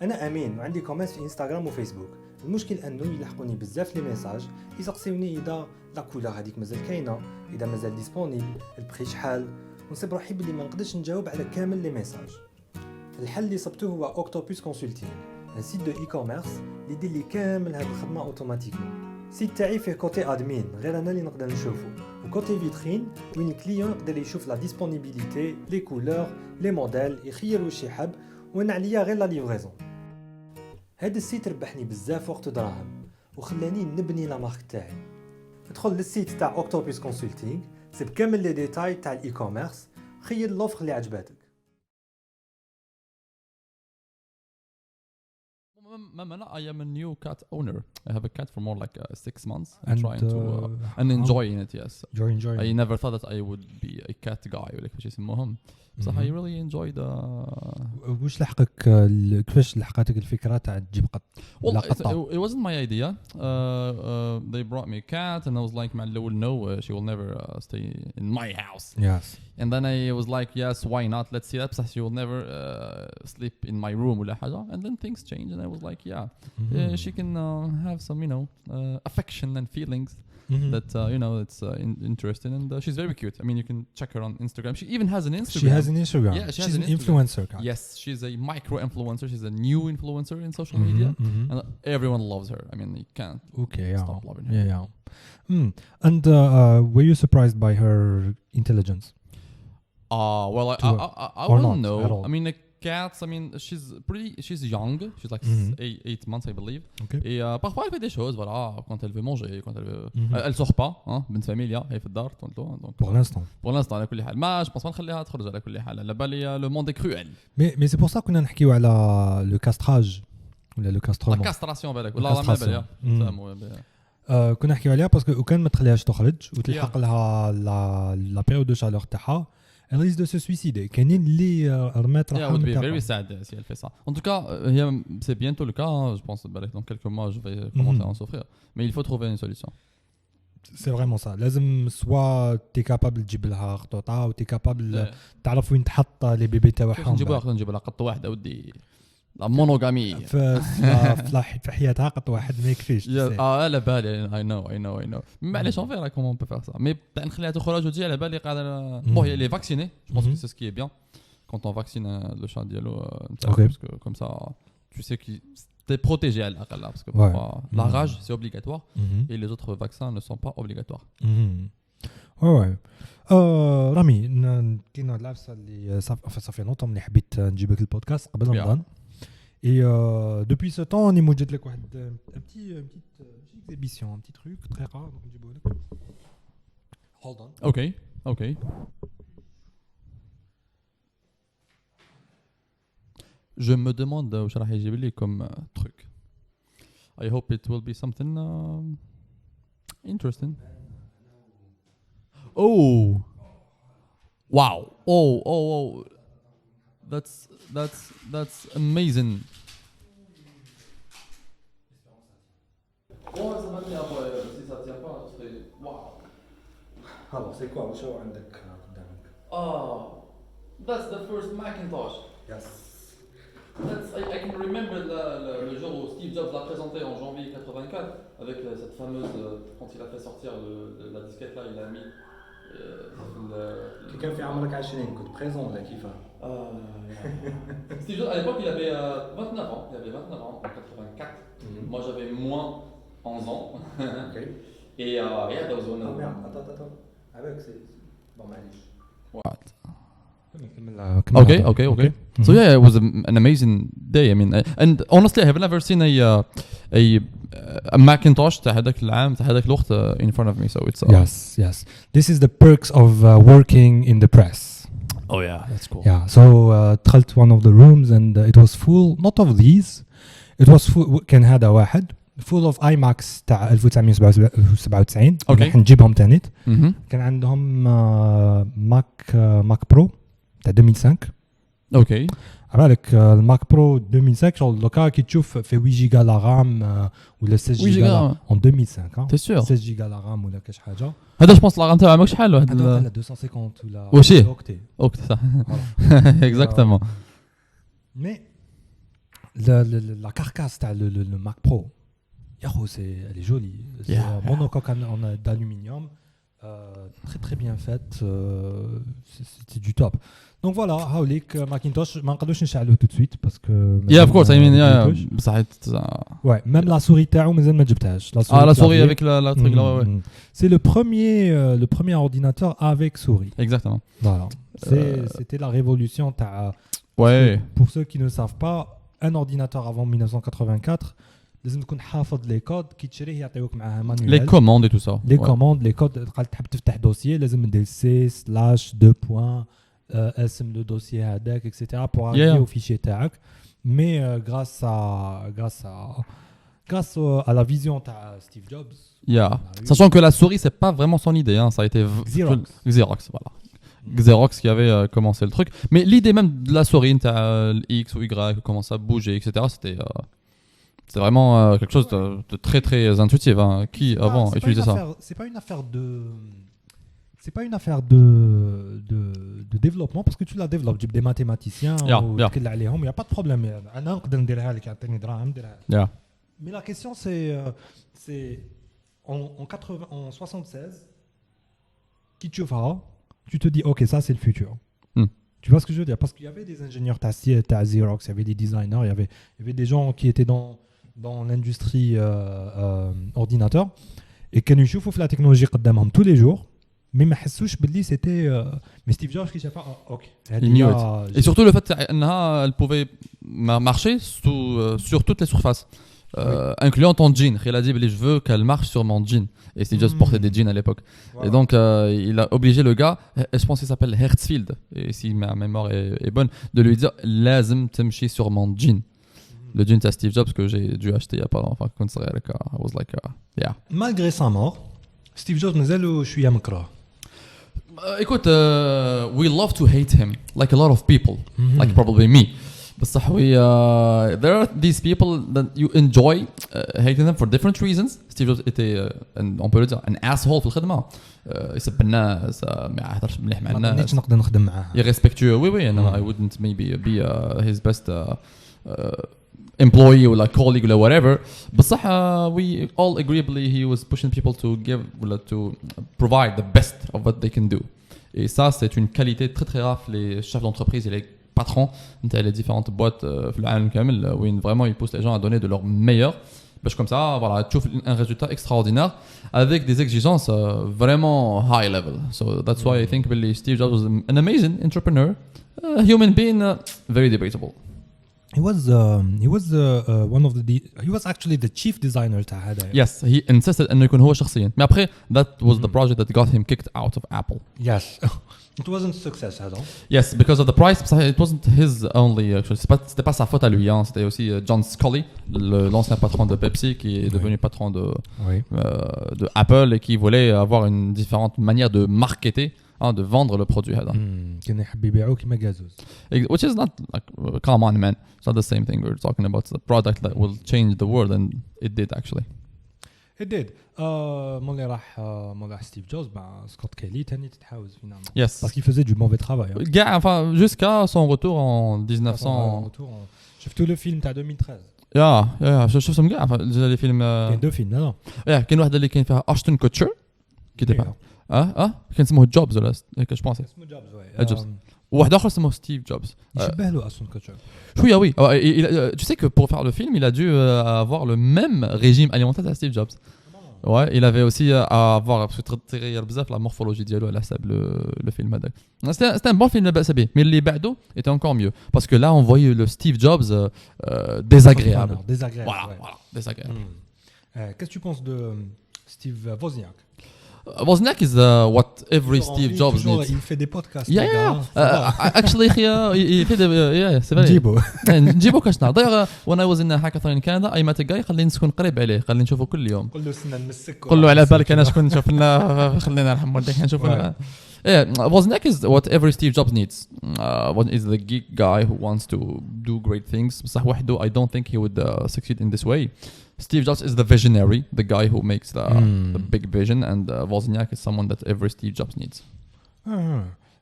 انا امين وعندي كوميرس في انستغرام وفيسبوك. المشكل انه يلحقوني بزاف لي ميساج يسقسيوني اذا لا كولور هذيك مازال كاينه، اذا مازال ديسپونيبل، البري شحال، ونصيب روحي بلي ما نقدرش نجاوب على كامل لي ميساج. الحل اللي صبته هو اوكتوبوس كونسلتينغ، ان سيت دو اي كوميرس اللي يدير لي كامل هذه الخدمه اوتوماتيكمون. السيت تاعي فيه كوتي ادمين غير انا اللي نقدر نشوفه، وكوتي فيترين وين الكليون يقدر يشوف لا ديسپونيبيليتي، لي كولور، لي موديل، يخير واش يحب، وانا عليا غير لا ليفريزون. هذا السيت ربحني بزاف وقت ودراهم وخلاني نبني لا مارك تاعي. ادخل للسيت تاع اوكتوبوس كونسلتينغ، سيب كامل لي ديتاي تاع الاي كوميرس، خير لوفر اللي عجباتك. I am a new cat owner. I have a cat for more like 6 months. I'm And, trying to and enjoying it. Yes, You're enjoying I never thought that I would be a cat guy. ولا كيفاش يسموهم. بصح I really enjoyed. واش لحقك كيفاش لحقتك الفكره تاع تجيب قط؟ Well, لا قطة. it wasn't my idea. They brought me a cat, and I was like, "Man, no, she will never stay in my house." Yes. And then I was like, "Yes, why not? Let's see that." But she will never sleep in my room ولا حاجة. And then things changed, and I was like, "Yeah, she can have some, affection and feelings." That it's interesting, and she's very cute. I mean, you can check her on Instagram. She even has an Instagram. She has an Instagram. Yeah, she's an influencer. Yes, she's a micro influencer. She's a new influencer in social media, and everyone loves her. I mean, you can't stop loving her. Yeah. And were you surprised by her intelligence? Well, I wouldn't know. I mean, cats, I mean, she's young. She's like 8 months, I believe. Okay. Et parfois, elle fait des choses, voilà, quand elle veut manger, quand elle veut... Elle sort pas, hein, بنت فاميليا, هي في الدار طول الوقت. Donc, pour l'instant على كل حال. ما je pense pas نخليها تخرج على كل حال. على بالي le monde est cruel. Mais c'est pour ça كنا نحكيو على le castrage ولا le castrement. La castration بالك. والله ما بالي. كنا نحكيو عليها باسكو وكان ما تخليهاش تخرج وتلحق لها لا بيريود دو شالور تاعها. Elle risque de se suicider. كاينين اللي رمات روحها من الطاقة. Yeah, would be very sad si elle fait ça. En tout cas, c'est bientôt le cas. Je pense que dans quelques mois, je vais commencer à en souffrir. Mais il faut trouver une solution. C'est vraiment ça. لازم soit t'es capable تجيب لها خطوطة و t'es capable تعرف وين تحط لي بيبي تاعهم. نجيب لها قطة واحدة ودي. لا مونوغامي في حياتها قط واحد ما يكفيش. على بالي I know معليش on verra comment on peut faire ça mais نخليها تخرج وتجي على بالي قاعده bon elle est vaccinée je pense que c'est ce qui est bien quand on vaccine le chat dialo parce que comme ça tu sais que t'es protégé à l'aقل parce que parfois la rage c'est obligatoire et les autres vaccins ne sont pas obligatoires. ouais رامي كاين واحد العفسه اللي صافي نوطه ملي حبيت نجيبك البودكاست قبل رمضان. Et depuis ce temps, on est موجد لك واحد un petit exhibition, un petit truc très rare donc نجيبه لك. Hold on. Okay. Je me demande واش راح يجيب لي comme truc. I hope it will be something interesting. Oh. Wow. Oh. That's amazing. Alors, c'est quoi واش هو عندك قدامك؟ That's the first Macintosh. Yes. I can remember le jour où Steve Jobs l'a présenté en janvier 84 avec cette fameuse quand il a fait sortir la disquette là, il a mis كان في عمرك 20 كنت بريزون ولا كيفاه؟ Steve Jobs à l'époque il avait 29 ans, en 84. Moi j'avais moins 11 ans. OK. Et yeah, that was one of attends. Avec c'est bon معليش. What? Okay. So yeah, it was an amazing day. I mean, and honestly, I have never seen a Macintosh تاع هذاك العام تاع هذاك الوقت in front of me. So it's yes. This is the perks of working in the press. Oh yeah, that's cool. Yeah. So دخلت one of the rooms and it was full. Not of these. It was full. كان هذا واحد. full of iMacs تاع 1997 راح نجيبهم تاني. كان عندهم ماك برو تاع 2005. اوكي عبالك الماك برو 2005 شغل دوكا كي تشوف في 8 جيجا لا رام ولا 16 جيجا en 2005 تي سور 16 جيجا لا رام ولا كاش حاجه. هذا جو بونس لا رام تاعها ماكش شحال واحد 250 ولا اوكتي صح اكزاكتومون. مي la carcasse تاع le Mac Pro elle est jolie. C'est un monocoque d'aluminium très très bien faite, c'est du top. Donc voilà, هاوليك Macintosh ما نقدروش نشعلوه tout de suite parce que of course, I mean, بصح ouais, même la souris تاعو مازال ما جبتهاش. la souris avec la truc là, ouais. C'est le premier ordinateur avec souris. Exactement. Voilà. C'était la révolution تاع. Ouais. Pour ceux qui ne savent pas, un ordinateur avant 1984 لازم تكون حافظ لي كود كي تشريه يعطيوك معاه مانوال. Les commandes et tout ça. Les commandes, les codes قال تحب تفتح دوسيي لازم ندير C/2. اسم le dossier هذاك etc. pour arriver au fichier تاعك. Mais grâce à la vision de Steve Jobs. Yeah. Sachant que la souris c'est pas vraiment son idée, hein. Ça a été Xerox, voilà. Xerox qui avait commencé le truc. Mais l'idée même de la souris, X ou Y, comment ça bougeait, etc. C'était vraiment quelque chose de très très intuitif. Hein. Qui avant utilisait ça? C'est pas une affaire de développement parce que tu la développes. Tu as des mathématiciens il n'y a pas de problème. Mais la question c'est en 76 qui tu feras, tu te dis ok, ça c'est le futur. Tu vois ce que je veux dire? Parce qu'il y avait des ingénieurs à Xerox, il y avait des designers, il y avait des gens qui étaient dans l'industrie ordinateur et qui nous chauffent la technologie قدامهم tous les jours. Mais ما حسوش باللي c'était mais Steve Jobs qui شافها OK. Et surtout le fait qu'elle pouvait marcher sur toutes les surfaces. Incluant ton jean. Il a dit je veux qu'elle marche sur mon jean. Et Steve Jobs portait des jeans à l'époque. Wow. Et donc il a obligé le gars, je pense qu'il s'appelle Hertzfeld, et si ma mémoire est bonne, de lui dire لازم تمشي sur mon jean. Le jean de Steve Jobs que j'ai dû acheter il y a pas longtemps. I was like yeah. Malgré sa mort, Steve Jobs مازالو شويه مكره. Écoute, we love to hate him like a lot of people, like probably me. بصح there are these people that you enjoy hating them for different reasons. Steve Jobs était on peut le dire un asshole في الخدمة. يسب الناس ما يهضرش مليح مع الناس. ما نقدرش نقدر نخدم معاه. irrespectueux. Oui, and I wouldn't maybe be his best employee or like colleague or whatever. بصح we all agreeably he was pushing people to provide the best of what they can do. Et ça c'est une qualité très très rare les chefs d'entreprise et les patrons dans les différentes boîtes في العالم كامل où vraiment ils poussent les gens à donner de leur meilleur. Parce comme ça, voilà, tu trouves un résultat extraordinaire avec des exigences vraiment high level. So that's why I think really Steve Jobs was an amazing entrepreneur, a human being, very debatable. He was actually the chief designer تاع هذا. Yes, he insisted انه يكون هو شخصيا. Mais après, that was the project that got him kicked out of Apple. Yes. It wasn't a success at all. Yes, because of the price. It wasn't his only. C'était pas sa faute à lui. Hein. C'était aussi John Sculley, l'ancien patron de Pepsi, qui est devenu patron de Apple et qui voulait avoir une différente manière de marketer, hein, de vendre le produit. كان يحب يبيعوه كيما جازوز. Which is not like, come on, man. It's not the same thing. We're talking about the product that will change the world, and it did actually. It did. مولي راح ستيف جوبز مع سكوت كيلي تاني تتحاوز فينالمون. Yes. Parce qu'il faisait du mauvais travail. Enfin, jusqu'à son retour en 1900. شفتوا le film تاع 2013. يا شفتهم كاع لي فيلم. كاين دو فيلم لا. كاين واحد اللي كاين فيها اشتون كوتشر كي دابا. كان اسمه جوبز ولا هيك جو بونسي. اسمه جوبز جوبز. وواحد اخر اسمه ستيف جوبز. يشبه له اشتون كوتشر. Oui. Tu sais que pour faire le film, il a dû avoir le même régime alimentaire que Steve Jobs. Ouais, il avait aussi à avoir parce que la morphologie dialo à la sable le film هذاك. C'était un bon film mais les بعده était encore mieux parce que là on voyait le Steve Jobs désagréable. Voilà, désagréable. Qu'est-ce que tu penses de Steve Wozniak? Wozniak is what every Steve Jobs needs. Il fait des podcasts. Actually, il fait des. C'est vrai. نجيبو كاش نهار. D'ailleurs, when I was in hackathon in Canada, I met a guy قال لي نسكن قريب عليه، قال لي نشوفه كل يوم. قول له سنة نمسك. قول له على بالك أنا شكون نشوف لنا خلينا نرحم والديك نشوف لنا. Wozniak is what every Steve Jobs needs. What is the geek guy who wants to do great things. بصح وحده I don't think he would succeed in this way. Steve Jobs is the visionary, the guy who makes the big vision, and Wozniak is someone that every Steve Jobs needs.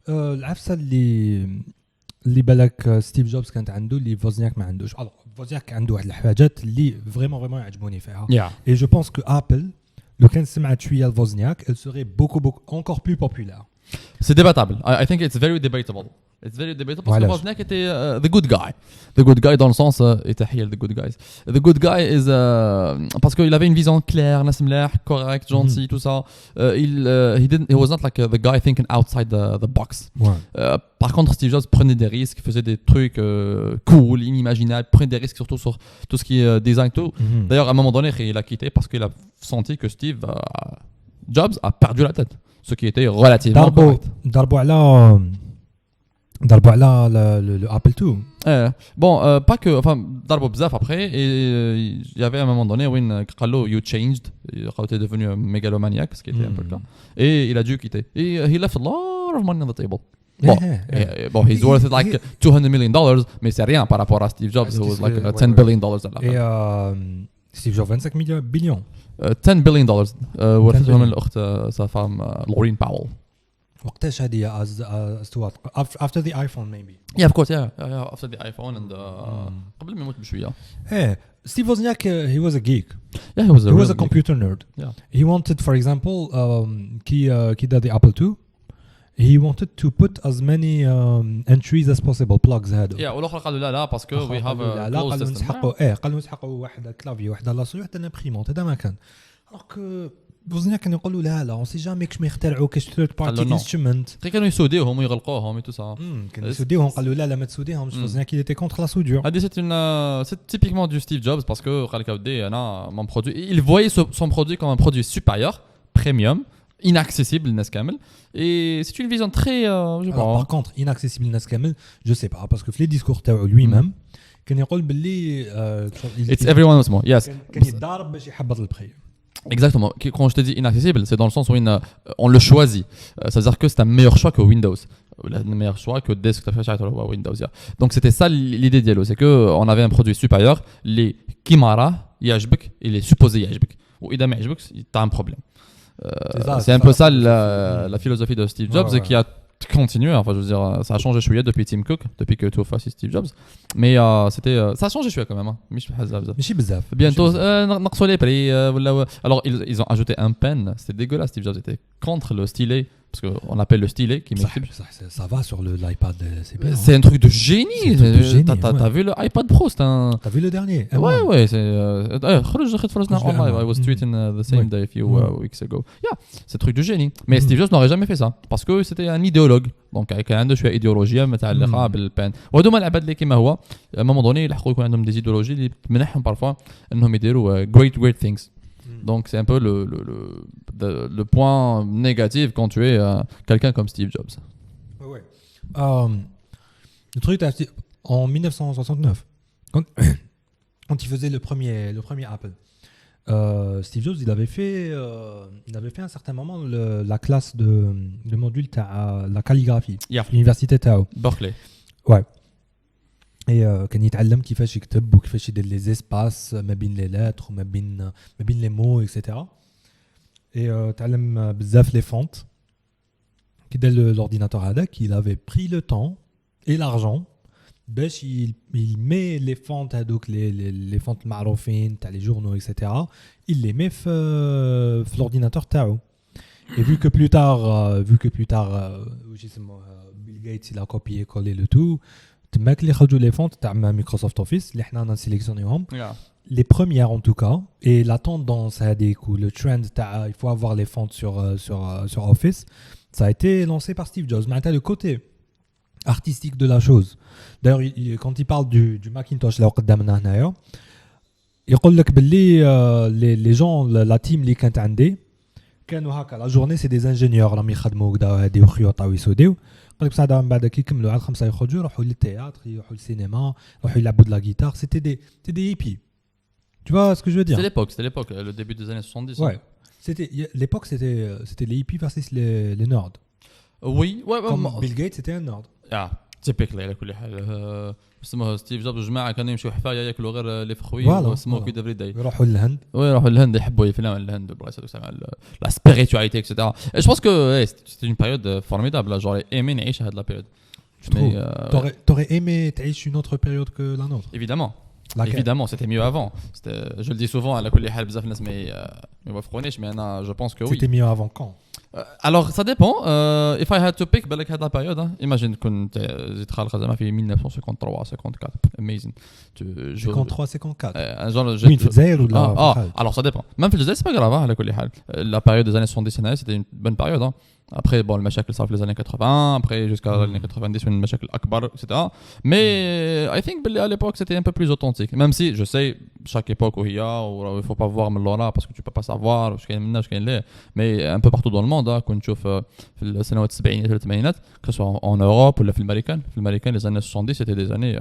العفسة اللي بالك ستيف جوبز كانت عنده اللي ووزنياك ما عندوش. وزنياك عنده واحد الحاجات اللي فريمون يعجبوني فيها. Yeah. Et je pense que Apple لو كان سمعت شويه لفوزنياك elle serait beaucoup encore plus populaire. C'est débattable. I think it's very debatable. It's very debatable parce que Voilà. Wozniak était the good guy. The good guy dans le sens et تحية the good guys. The good guy is parce qu'il avait une vision claire, ناس ملاح, correct, gentil, tout ça. He was not like the guy thinking outside the box. Ouais. Par contre, Steve Jobs prenait des risques, faisait des trucs cool, inimaginables, prenait des risques surtout sur tout ce qui est design tout. D'ailleurs, à un moment donné, il a quitté parce qu'il a senti que Steve Jobs a perdu la tête, ce qui était relativement correct. ضربوا على le Apple II. Bon, pas que, enfin, ضربوا بزاف après, et il y avait un moment donné où قال له you changed, quand tu es devenu un mégalomaniaque, ce qui était un peu le cas, et il a dû quitter. Et he left a lot of money on the table. Bon, he's worth like $200 million, mais c'est rien par rapport à Steve Jobs, who was like $10 billion à la fin. Et Steve Jobs 25 billions. $10 billion ورثتهم من الأخت sa femme Laureen Powell. وقتاش هذه as to what? After the iPhone maybe. Yeah, of course, yeah, after the iPhone and قبل ما يموت بشوية. Steve Wozniak, he was a geek. Yeah, he was a computer nerd. Yeah. He wanted, for example, كي دار the Apple II, he wanted to put as many entries as possible, plugs هادو. Yeah, والآخر قالوا لا parce que we have a closed system. قالوا نسحقوا واحد كلافي واحد لاسوري واحد الامبريمونت هذا ما كان. alors que بوزنياك كانوا يقولوا لا اون سي جامي كش ما يخترعوا كاش ثيرد بارتي انسترومنت كانوا يسوديوهم ويغلقوهم تو سا كانوا يسوديوهم قالوا لا ما تسوديهمش بوزنياك il était contre la soudure. هذه c'est typiquement du Steve Jobs parce que قال لك اودي انا mon produit il voyait son produit comme un produit supérieur premium inaccessible للناس كامل et c'est une vision très je alors par contre inaccessible للناس كامل je sais pas parce que في les discours تاعو lui-même كان يقول باللي it's everyone was more yes كان يتضارب باش يحبط البري. Exactement. Quand je te dis inaccessible, c'est dans le sens où on le choisit. C'est-à-dire que c'est un meilleur choix que Windows. Le meilleur choix que desktop Windows. Donc c'était ça l'idée d'Yellow, c'est qu'on avait un produit supérieur, les Kimara, Yajbek, et les supposés Yajbek. Ou Ida Yajbek, tu as un problème. C'est un peu ça la philosophie de Steve Jobs qui a continué. Enfin, je veux dire, ça a changé chouïa depuis Tim Cook, depuis que tout face Steve Jobs. Mais ça a changé chouïa quand même. ماشي بزاف. Bientôt, نقصوا les prix. Alors ils ont ajouté un pen. C'était dégueulasse. Steve Jobs était contre le stylet. Parce qu'on appelle le stylet qui ça va sur l'iPad, c'est bien. C'est un truc de génie. T'as vu l'iPad Pro, c'est un... T'as vu le dernier? Ouais, c'est... I was tweeting the same day a few weeks ago. Yeah, c'est un truc de génie. Mais Steve Jobs n'aurait jamais fait ça. Parce que c'était un idéologue. Donc كان عنده شوية إيديولوجية متعلقة بالبان. وهذوما العباد اللي كيما هو à un moment donné يلحقوا يكون عندهم des idéologies اللي تمنحهم parfois إنهم يديروا great things. Donc c'est un peu le point négatif quand tu es quelqu'un comme Steve Jobs. Ouais. Le truc en 1969, quand il faisait le premier Apple, Steve Jobs il avait fait à un certain moment la classe de module à la calligraphie à l'université Tao. Berkeley. Ouais. Et كان يتعلم كيفاش يكتب وكيفاش يدير لي زيسباس ما بين لي لاتر وما بين لي مو اكسيتيرا. Et تعلم بزاف لي فونت كي دار l'ordinateur هذاك il avait pris le temps et l'argent باش il met les fonts هذوك les fonts المعروفين تاع les journaux etc. il les met في l'ordinateur تاعو. Et vu que plus tard واش يسموه Bill Gates il a copié collé le tout. تماك اللي خرجوا لي فونت تاع مايكروسوفت اوفيس اللي حنا نسيليكسيونيهم les premières en tout cas et la tendance هذيك ou le trend تاع il faut avoir les fonts sur Office ça a été lancé par Steve Jobs. معناتها le côté artistique de la chose. D'ailleurs quand il parle du Macintosh là قدامنا هنايا يقول لك باللي les gens la team اللي كانت عندي كانوا هكا la journée c'est des ingénieurs راهم يخدموا كذا هذه وخيوطه ويسوديو. قال لك بصح من بعد كي يكملوا على 5 يخرجوا يروحوا للتياتر يروحوا للسينما يروحوا يلعبوا de la guitare. C'était des hippies. Tu vois ce que je veux dire? C'était l'époque, le début des années 70. Ouais. L'époque c'était les hippies versus les nerds. Oui, ouais. Comme Bill Gates c'était un nerd. Ah, typiquement على كل حال. اسمه ستيف جوبز الجماعه كانوا يمشوا حفايه ياكلوا غير لي فخوي وسموكي دافري داي يروحوا للهند. Oui, يروحوا للهند يحبوا الافلام الهند والبلايص la spiritualité etc. Et je pense que c'était une période formidable. J'aurais aimé نعيش هذه la période. T'aurais aimé تعيش une autre période que la nôtre? Évidemment. Évidemment, c'était mieux avant. Je le dis souvent, à la كل حال بزاف الناس ما يوافقونيش, mais أنا je pense que oui. C'était mieux avant quand? Alors ça dépend. If I had to pick, بالك هاد la période, imagine كنت زيد خالق زعما في 1953 54, amazing. 53 54. Oui, في الجزائر ولا alors ça dépend. Même في الجزائر c'est pas grave على كل حال. La période des années 70 c'était une bonne période. Après bon, le مشاكل صار في les années 80, après jusqu'à les années 90 من مشاكل أكبر, etc. Mais I think à l'époque c'était un peu plus authentique. Même si je sais chaque époque où il y a, où il faut pas voir من لورا parce que tu peux pas savoir واش كاين منا واش كاين ليه. Mais un peu partout dans le monde, كنت نشوف في السنوات السبعينات والثمانينات, que ce soit en Europe ou في الأمريكان. في الأمريكان les années 70 c'était des années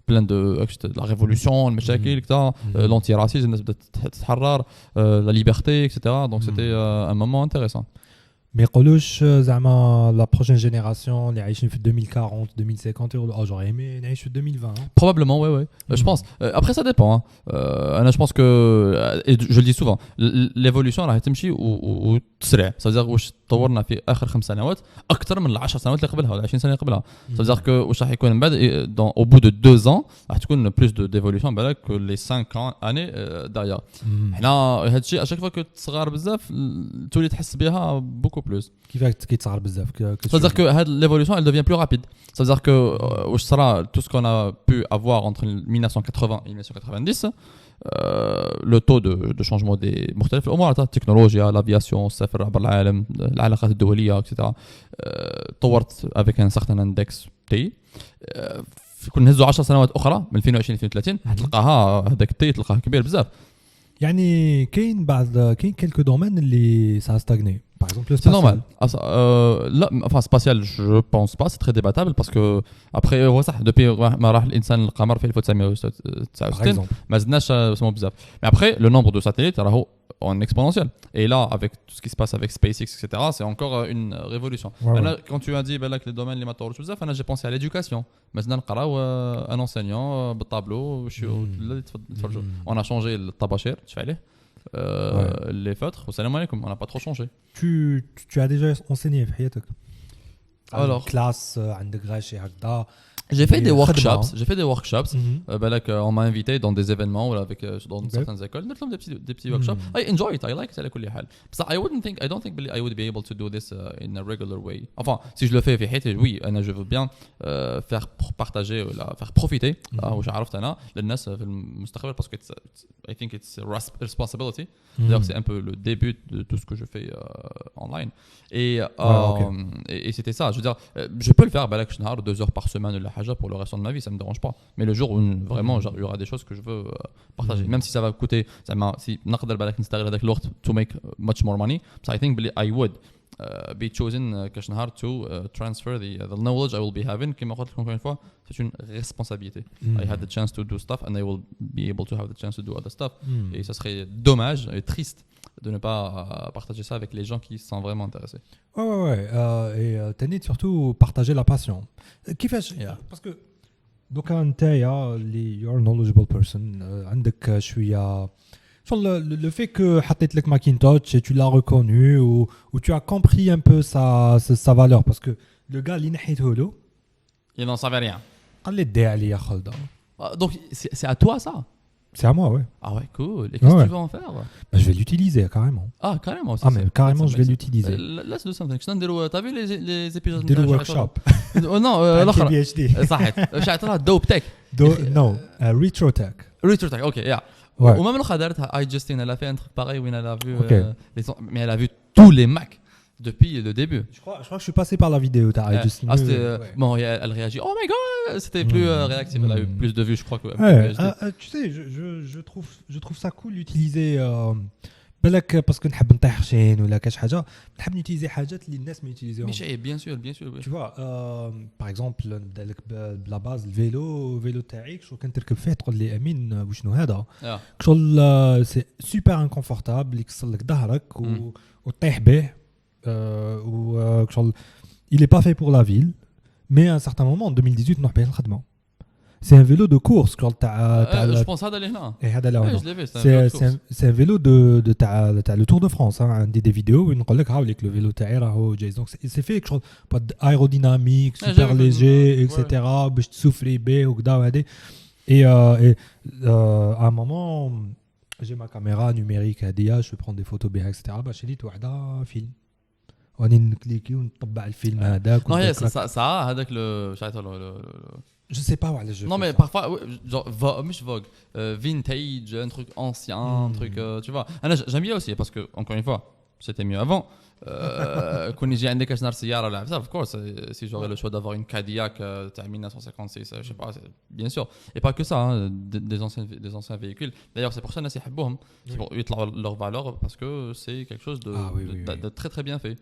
plein de la révolution, المشاكل, etc. L'antiracisme, الناس بدات تتحرر, la liberté, etc. Donc c'était un moment intéressant. ما يقولوش زعما لا بروشين جينيراسيون اللي عايشين في 2040 2050 يقولوا j'aurais aimé نعيش في 2020. Probablement, ouais. Je pense. Après, ça dépend. Je pense que, et je le dis souvent, l'évolution راح تمشي وتسرع. Ça veut dire واش تطورنا في آخر 5 سنوات أكثر من 10 سنوات اللي قبلها ولا 20 سنة اللي قبلها. Ça veut dire que واش راح يكون من بعد au bout de 2 ans راح تكون plus d'évolution بالك que les 5 années derrière. حنا هاد الشيء à chaque fois que تصغر بزاف تولي تحس بها beaucoup plus. كيفاش كيتصغر بزاف. Ça veut dire que l'évolution elle devient plus rapide. Ça veut dire que واش صرا tout ce qu'on a pu avoir entre 1980 et 1990, le taux de changement des مختلف الامور, التكنولوجيا, l'aviation, السفر عبر العالم, العلاقات الدوليه, etc. طورت avec un certain index تي. كنا نهزوا 10 سنوات اخرى من 2020 2030 حتلقاها هذاك التي تلقاه كبير بزاف. يعني كاين quelques domaines اللي ça a stagné. Par exemple, le c'est spatial. normal. Là, enfin spatial, je pense pas, c'est très débattable parce que après هو صح depuis ما راح الانسان للقمر في 1969 ما زدناش اسمه بزاف. Mais après le nombre de satellites راهو en exponentiel. Et là avec tout ce qui se passe avec SpaceX, etc., c'est encore une révolution. Ouais. Quand tu as dit que les domaines اللي ما طورش بزاف, j'ai pensé à l'éducation. مازلنا نقراو un enseignant بالطابلو تفرجوا. On a changé الطباشير تشوف عليه. Les feutres, salam alaikum, on n'a pas trop changé. Tu as déjà enseigné في حياتك? Alors, classe, عندك غاشي هكذا. J'ai fait des workshops. On m'a invité dans des événements ou dans certaines écoles. Des petits workshops. I enjoy it. I like it. But I don't think I would be able to do this in a regular way. Enfin, si je le fais, oui, je veux bien faire partager, faire profiter. Je عرفت أنا للناس في المستقبل parce que I think it's a responsibility. D'ailleurs, c'est un peu le début de tout ce que je fais online. Et c'était ça. Je veux dire, je peux le faire 2 heures par semaine pour le reste de ma vie, ça me dérange pas. Mais le jour où vraiment il y aura des choses que je veux partager, même si ça va coûter, si نقدر بالك نستغل هذاك الوقت to make much more money, so I think I would be chosen كشنهار to transfer the knowledge I will be having. كما قلت لكم encore une fois, c'est une responsabilité. I had the chance to do stuff and I will be able to have the chance to do other stuff. Et ça serait dommage et triste de ne pas partager ça avec les gens qui sont vraiment intéressés. Ouais. Et t'as surtout partager la passion. كيفاش parce que donc نتايا اللي you're a knowledgeable person, عندك شويه le fait que حطيت لك Macintosh et tu l'as reconnu ou tu as compris un peu sa valeur parce que le gars اللي نحيته له il n'en savait rien. قال لي دي عليا خلده. Donc c'est à toi ça? C'est à moi, ouais. Ah ouais, cool. Et qu'est-ce que tu vas en faire? Bah, je vais l'utiliser carrément. Ah, carrément aussi. Ah, mais carrément, je vais l'utiliser. Let's do something. T'as vu les épisodes de workshop? Non, l'autre. PhD. صحيح. شعتها Dope Tech. Non, Retro Tech. Retro Tech, ok, yeah. Ouais. Ou même l'autre دارتها iJustine, elle a fait un truc pareil où elle a vu mais elle a vu tous les Macs depuis le début. Je crois que je suis passé par la vidéo. iJustine. Bon, elle réagit. Oh my god, c'était plus réactif. Elle a eu plus de vues, je crois que. Tu sais, je trouve ça cool d'utiliser. بالك باسكو نحب نطيحشين ولا كاش حاجه نحب نوتيليزي حاجات اللي الناس ما يوتيليزيوهم. ماشي bien sûr. Tu vois, par exemple نبدا لك بلا باز الفيلو تاعك شو كنت تركب فيه تقول لي امين وشنو هذا شغل سي سوبر انكونفورتابل يكسر لك ظهرك وتطيح به وشغل il est pas fait pour la ville mais à un certain moment en 2018 نروح به الخدمه. C'est un vélo de course je pense هذا اللي هنا. هذا اللي هنا. C'est un vélo de تاع le Tour de France. عندي des vidéos وين نقول لك هاوليك le vélo تاعي راهو جايز. Donc c'est fait quelque chose pas aérodynamique, super léger, etc. باش تسوفري به وكذا وهذه. À un moment, j'ai ma caméra numérique ADA, je peux prendre des photos bien, etc. Bah, j'ai dit, un film. On cliquer ونطبع الفيلم هذاك. Non, ça a هذاك Je sais pas où je non mais ça. parfois genre مش vogue vintage, un truc ancien, un truc tu vois. J'aime bien aussi parce que encore une fois, c'était mieux avant. كون يجي عندك اشنار سياره ولا عفسه of course si j'aurais le choix d'avoir une Cadillac تاع 1956 je sais pas bien sûr et pas que ça hein, des anciens véhicules d'ailleurs c'est pour ça الناس يحبوهم c'est pour يطلعوا leur valeur parce que c'est quelque chose de très très bien fait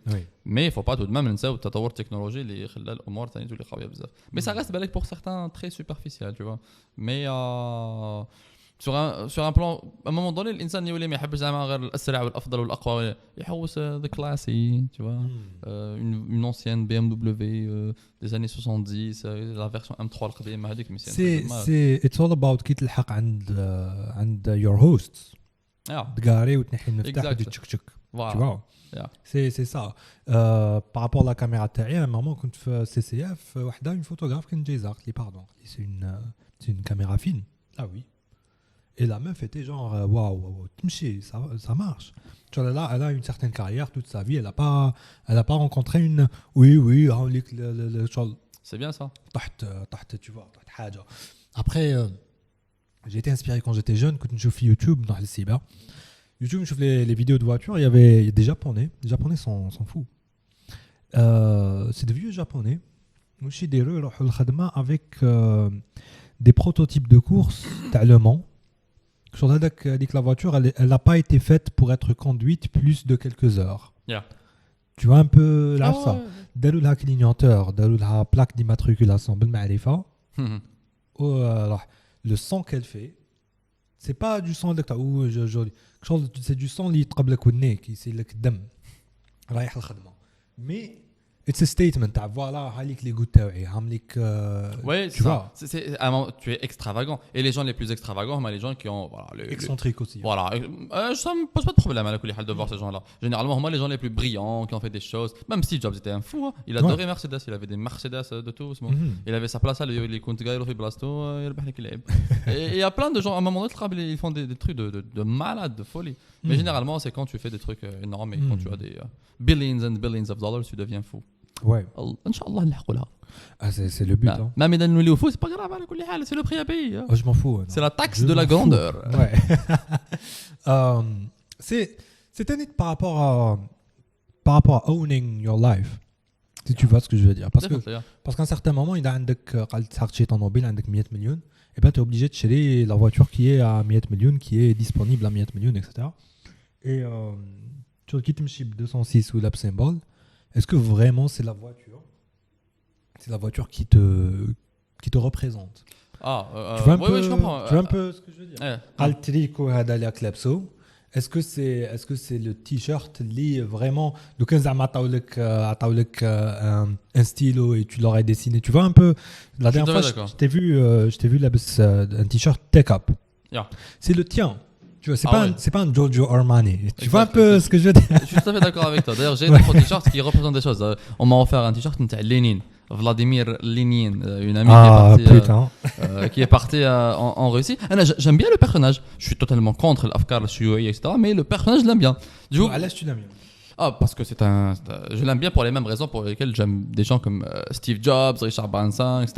mais il faut pas tout de même ننساو التطور التكنولوجي اللي خلى الامور ثاني تولي قويه بزاف mais ça reste بالك pour certains très superficiel tu vois mais sur un plan à un moment donné الانسان يولي ما يحبش زعما غير الاسرع والافضل والاقوى يحوس the classy tu vois une ancienne BMW des années 70 la version M3 القديمه هذيك mais c'est it's all about كي تلحق عند your hosts تقاري وتنحي المفتاح وتشك تشك tu vois c'est ça par rapport à la caméra تاعي à un moment كنت في CCF وحده une photographe كانت جاي زارت لي pardon c'est une caméra fine ah oui. Et la meuf était genre waouh, ça marche. Tu vois là, elle a une certaine carrière toute sa vie, elle a pas rencontré une oui, le c'est bien ça. Tu vois, après j'ai été inspiré quand j'étais jeune quand je fais YouTube dans le cyber. YouTube, je fais les vidéos de voitures, il y avait des japonais, s'en foutent. C'est des vieux japonais. Aussi des rues avec des prototypes de course allemand. Sur la voiture, elle n'a pas été faite pour être conduite plus de quelques heures. Tu vois un peu là ça. Dalou la clignoteur, dalou la plaque d'immatriculation, ben ma'rifa. Le son qu'elle fait, c'est pas du son c'est du son qui تقبلك ودنيك, c'est le dam. رايح الخدمة. Mais it's a statement. Voilà, halik les goûts تاعي, hamlik. Ouais, tu vois. Tu es extravagant. Et les gens les plus extravagants, les gens qui ont excentriques aussi. Voilà, ça me pose pas de problème à la de voir ces gens-là. Généralement, moi, les gens les plus brillants, qui ont fait des choses. Même Steve Jobs était un fou. Hein. Il adorait Mercedes. Il avait des Mercedes de tout. Il avait sa place à les comptes gaïro fi blasto. Et il y a plein de gens. À un moment donné, ils font des trucs de malade, de folie. Mais généralement, c'est quand tu fais des trucs énormes et quand tu as des billions and billions of dollars, tu deviens fou. Ouais. Inch'Allah نلحقوا لها. C'est le but. Hein. Même dans le fou, c'est pas grave على كل حال, c'est le prix à payer. Hein. Je m'en fous. C'est la taxe de la grandeur. Ouais. C'est un par rapport à owning your life. Si tu vois ce que je veux dire. Parce qu'à un certain moment, il a قال تحقق ton mobile عندك 100 millions, et ben tu es obligé de chercher la voiture qui est à 100 millions, qui est disponible à 100 millions, etc. Et tu quittes تمشي ب 206 ou la symbole. Est-ce que vraiment c'est la voiture qui te représente? Tu vois je comprends. Tu vois un peu ce que je veux dire? Altrico hadalia klapso. Est-ce que c'est le t-shirt lié vraiment donc عطاولك un stylo et tu l'aurais dessiné? Tu vois un peu la dernière fois je t'ai vu un t-shirt Tech Up. C'est le tien. Tu vois, c'est pas un Giorgio Armani. Tu vois un peu ce que je veux dire? Je suis tout à fait d'accord avec toi. D'ailleurs, j'ai des t-shirts qui représentent des choses. On m'a offert un t-shirt de Lénine, Vladimir Lénine, une amie qui est partie en Russie. J'aime bien le personnage. Je suis totalement contre l'afkar, le shuyouï, etc. Mais le personnage, je l'aime bien. Du coup, tu l'aimes bien? Parce que je l'aime bien pour les mêmes raisons pour lesquelles j'aime des gens comme Steve Jobs, Richard Branson, etc.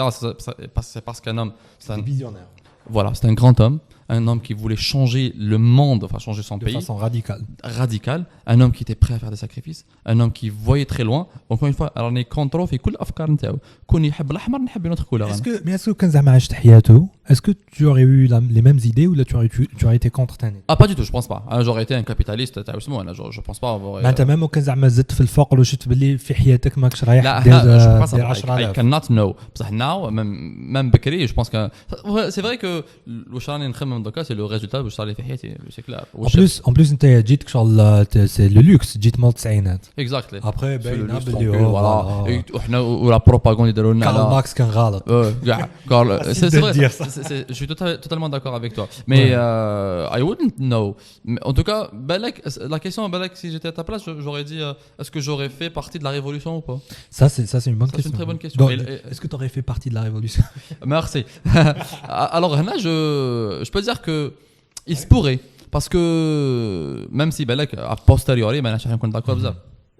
C'est parce qu'un homme, c'est un visionnaire. Voilà, c'est un grand homme. Un homme qui voulait changer le monde, enfin changer son pays. De façon radicale. Un homme qui était prêt à faire des sacrifices. Un homme qui voyait très loin. Encore une fois, alors on est contrôle في كل الأفكار نتاعو. كون يحب الأحمر نحب notre couleur. Est-ce que كان زعما عشت حياته, est-ce que tu aurais eu les mêmes idées ou là tu aurais été contre Tani? Pas du tout, je pense pas. J'aurais été un capitaliste تاع اسمه انا je pense pas avoir. انت même كان زعما زدت في الفقر وشفت باللي في حياتك ماكش رايح دير 10000. I cannot know. بصح now même بكري je pense que c'est vrai que واش راني نخمم maximum de cas, c'est le résultat que je suis fait, c'est clair. En plus, tu as dit que c'est le luxe, tu as mal de Exactly. Après, voilà. Et la propagande de l'ONU. Karl Marx كان غلط. C'est vrai. Je suis totalement d'accord avec toi. Mais I wouldn't know. En tout cas, la question, si j'étais à ta place, j'aurais dit est-ce que j'aurais fait partie de la révolution ou pas? Ça, c'est une bonne question. C'est une très bonne question. Donc, est-ce que tu aurais fait partie de la révolution? Merci. Alors là, je peux dire que il se pourrait, parce que même si a posteriori, je suis d'accord avec ça.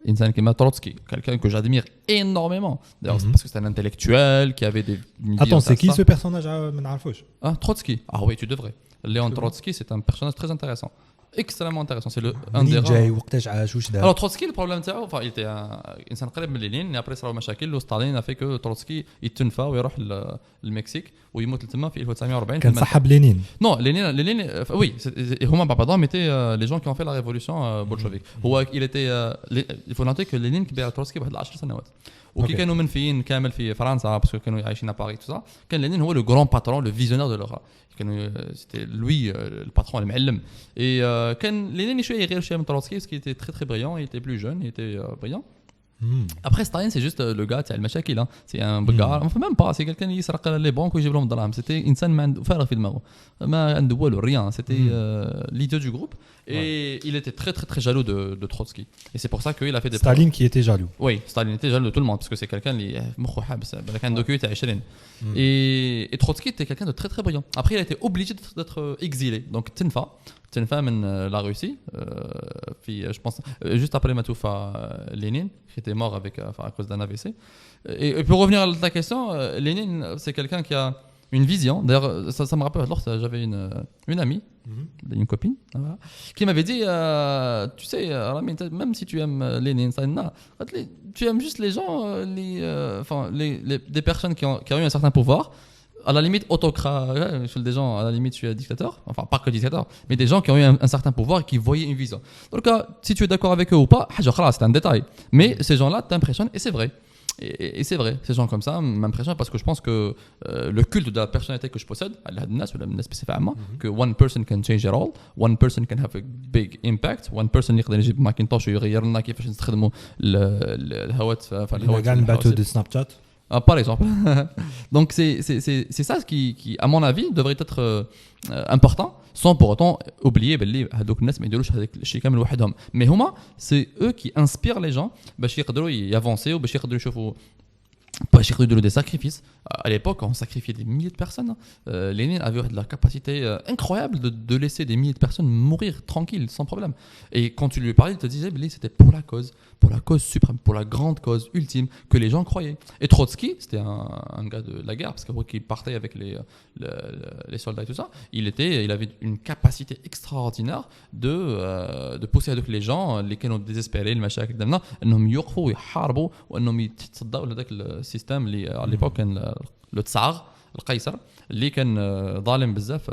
Insan comme Trotsky, quelqu'un que j'admire énormément. D'ailleurs, c'est parce que c'est un intellectuel qui avait des. Attends, c'est qui ce personnage? Trotsky. Ah oui, tu devrais. Léon Trotsky, c'est un personnage très intéressant. Extrêmement intéressant, c'est un des rares. Alors Trotsky, le problème c'est enfin il était un انسان قريب من لينين et après ça a eu مشاكل وستالين a fait que Trotsky يتنفى ويروح للمكسيك ويموت تما في 1940 كان صاحب لينين. Non, Lénine oui, هما مع بعضهم étaient les gens qui ont fait la révolution bolchevique. هو il était il faut noter que Lénine كبر Trotsky بواحد 10 سنوات. وكي كانوا منفيين كامل في فرنسا باسكو كانوا عايشين à Paris tout ça. كان لينين هو le grand patron, le visionnaire de leur c'était lui le patron المعلم. Et كان لينين شويه يغير شويه من Trotsky parce qu'il était très très brillant, il était plus jeune, il était brillant. Après Staline c'est juste le gars تاع المشاكل c'est un gars enfin même pas c'est quelqu'un qui يسرق les banques ويجيب لهم الدراهم c'était انسان ما عنده فارغ في دماغه ما عنده والو rien c'était l'idée du groupe et il était très très très jaloux de Trotsky et c'est pour ça qu'il a fait des Staline qui était jaloux. Oui, Staline était jaloux de tout le monde parce que c'est quelqu'un qui مخه حابس كان دوكيو تاع 20 et Trotsky était quelqu'un de très très brillant. Après il a été obligé d'être exilé donc تنفى من la Russie je pense juste après Matoufa Lénine qui était mort à cause d'un AVC. Et pour revenir à ta question, Lénine c'est quelqu'un qui a une vision. D'ailleurs ça me rappelle alors j'avais une amie, une copine qui m'avait dit tu sais Rami, même si tu aimes Lénine tu aimes juste les gens des personnes qui ont eu un certain pouvoir. À la limite autocrate, des gens à la limite tu es dictateur, enfin pas que dictateur, mais des gens qui ont eu un certain pouvoir et qui voyaient une vision. Donc si tu es d'accord avec eux ou pas, c'est un détail. Mais ces gens-là t'impressionnent et c'est vrai. Et c'est vrai, ces gens comme ça m'impressionnent parce que je pense que le culte de la personnalité que je possède, spécifiquement, que one person can change it all, one person can have a big impact, one person يقدر يجيب ماكنتوش ويغير لنا كيفاش نستخدموا الهواتف de Snapchat. Par exemple. Donc c'est ça qui à mon avis devrait être important sans pour autant oublier باللي هذوك الناس ما يديروش هذاك الشيء كامل وحدهم. Mais هما c'est eux qui inspirent les gens باش يقدروا يافونسي وباش يقدروا يشوفوا باش يقدروا des sacrifices. À l'époque, on sacrifiait des milliers de personnes. Lénine avait la capacité incroyable de laisser des milliers de personnes mourir tranquilles, sans problème. Et quand tu lui parlais, il te disait que c'était pour la cause suprême, pour la grande cause ultime que les gens croyaient. Et Trotsky, c'était un gars de la guerre, parce qu'il partait avec les soldats et tout ça. Il avait une capacité extraordinaire de pousser avec les gens, les qui ont désespéré, le machin, انهم يوقفوا ويحاربوا وانهم يتصدوا لذاك السيستم اللي على l'époque كان لو تسار القيصر اللي كان ظالم بزاف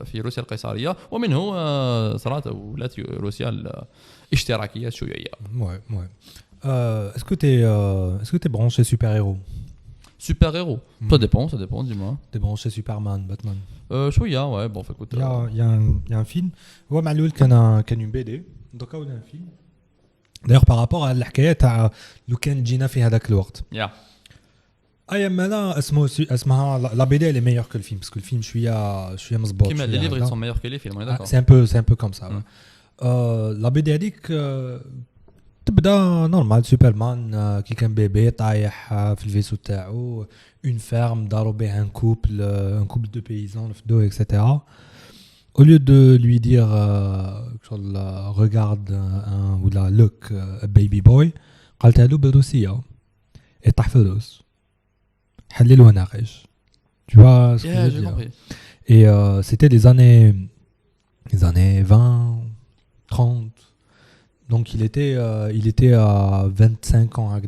في روسيا القيصريه ومنه صارت ولات روسيا الاشتراكيه الشيوعيه. Ouais. Est-ce que t'es branché super-héros? Super-héros, ça dépend, dis-moi. T'es branché Superman, Batman? شويه ouais bon écoute. Il y a un film هو معلول كان une BD دوكا ولا un film. D'ailleurs par rapport à الحكايه تاع لو كان جينا في هذاك الوقت. ايامنا اسمها لا بي دي اللي meilleure que le film parce que le film شويه مزبوط. كيما les livres ils sont meilleurs que les films, on est d'accord. C'est un peu comme ça. لا بي دي هذيك تبدا نورمال سوبرمان كي كان بيبي طايح في الفيسو تاعو اون فيرم داروا به ان كوبل دو بيزان فدو etc. Au lieu de lui dire regarde ou la look a baby boy قالت له بروسيا طاح في الروس حلل وناقش. Tu vois ce que je veux dire. Et c'était les années 20 30. Donc il était à 25 ans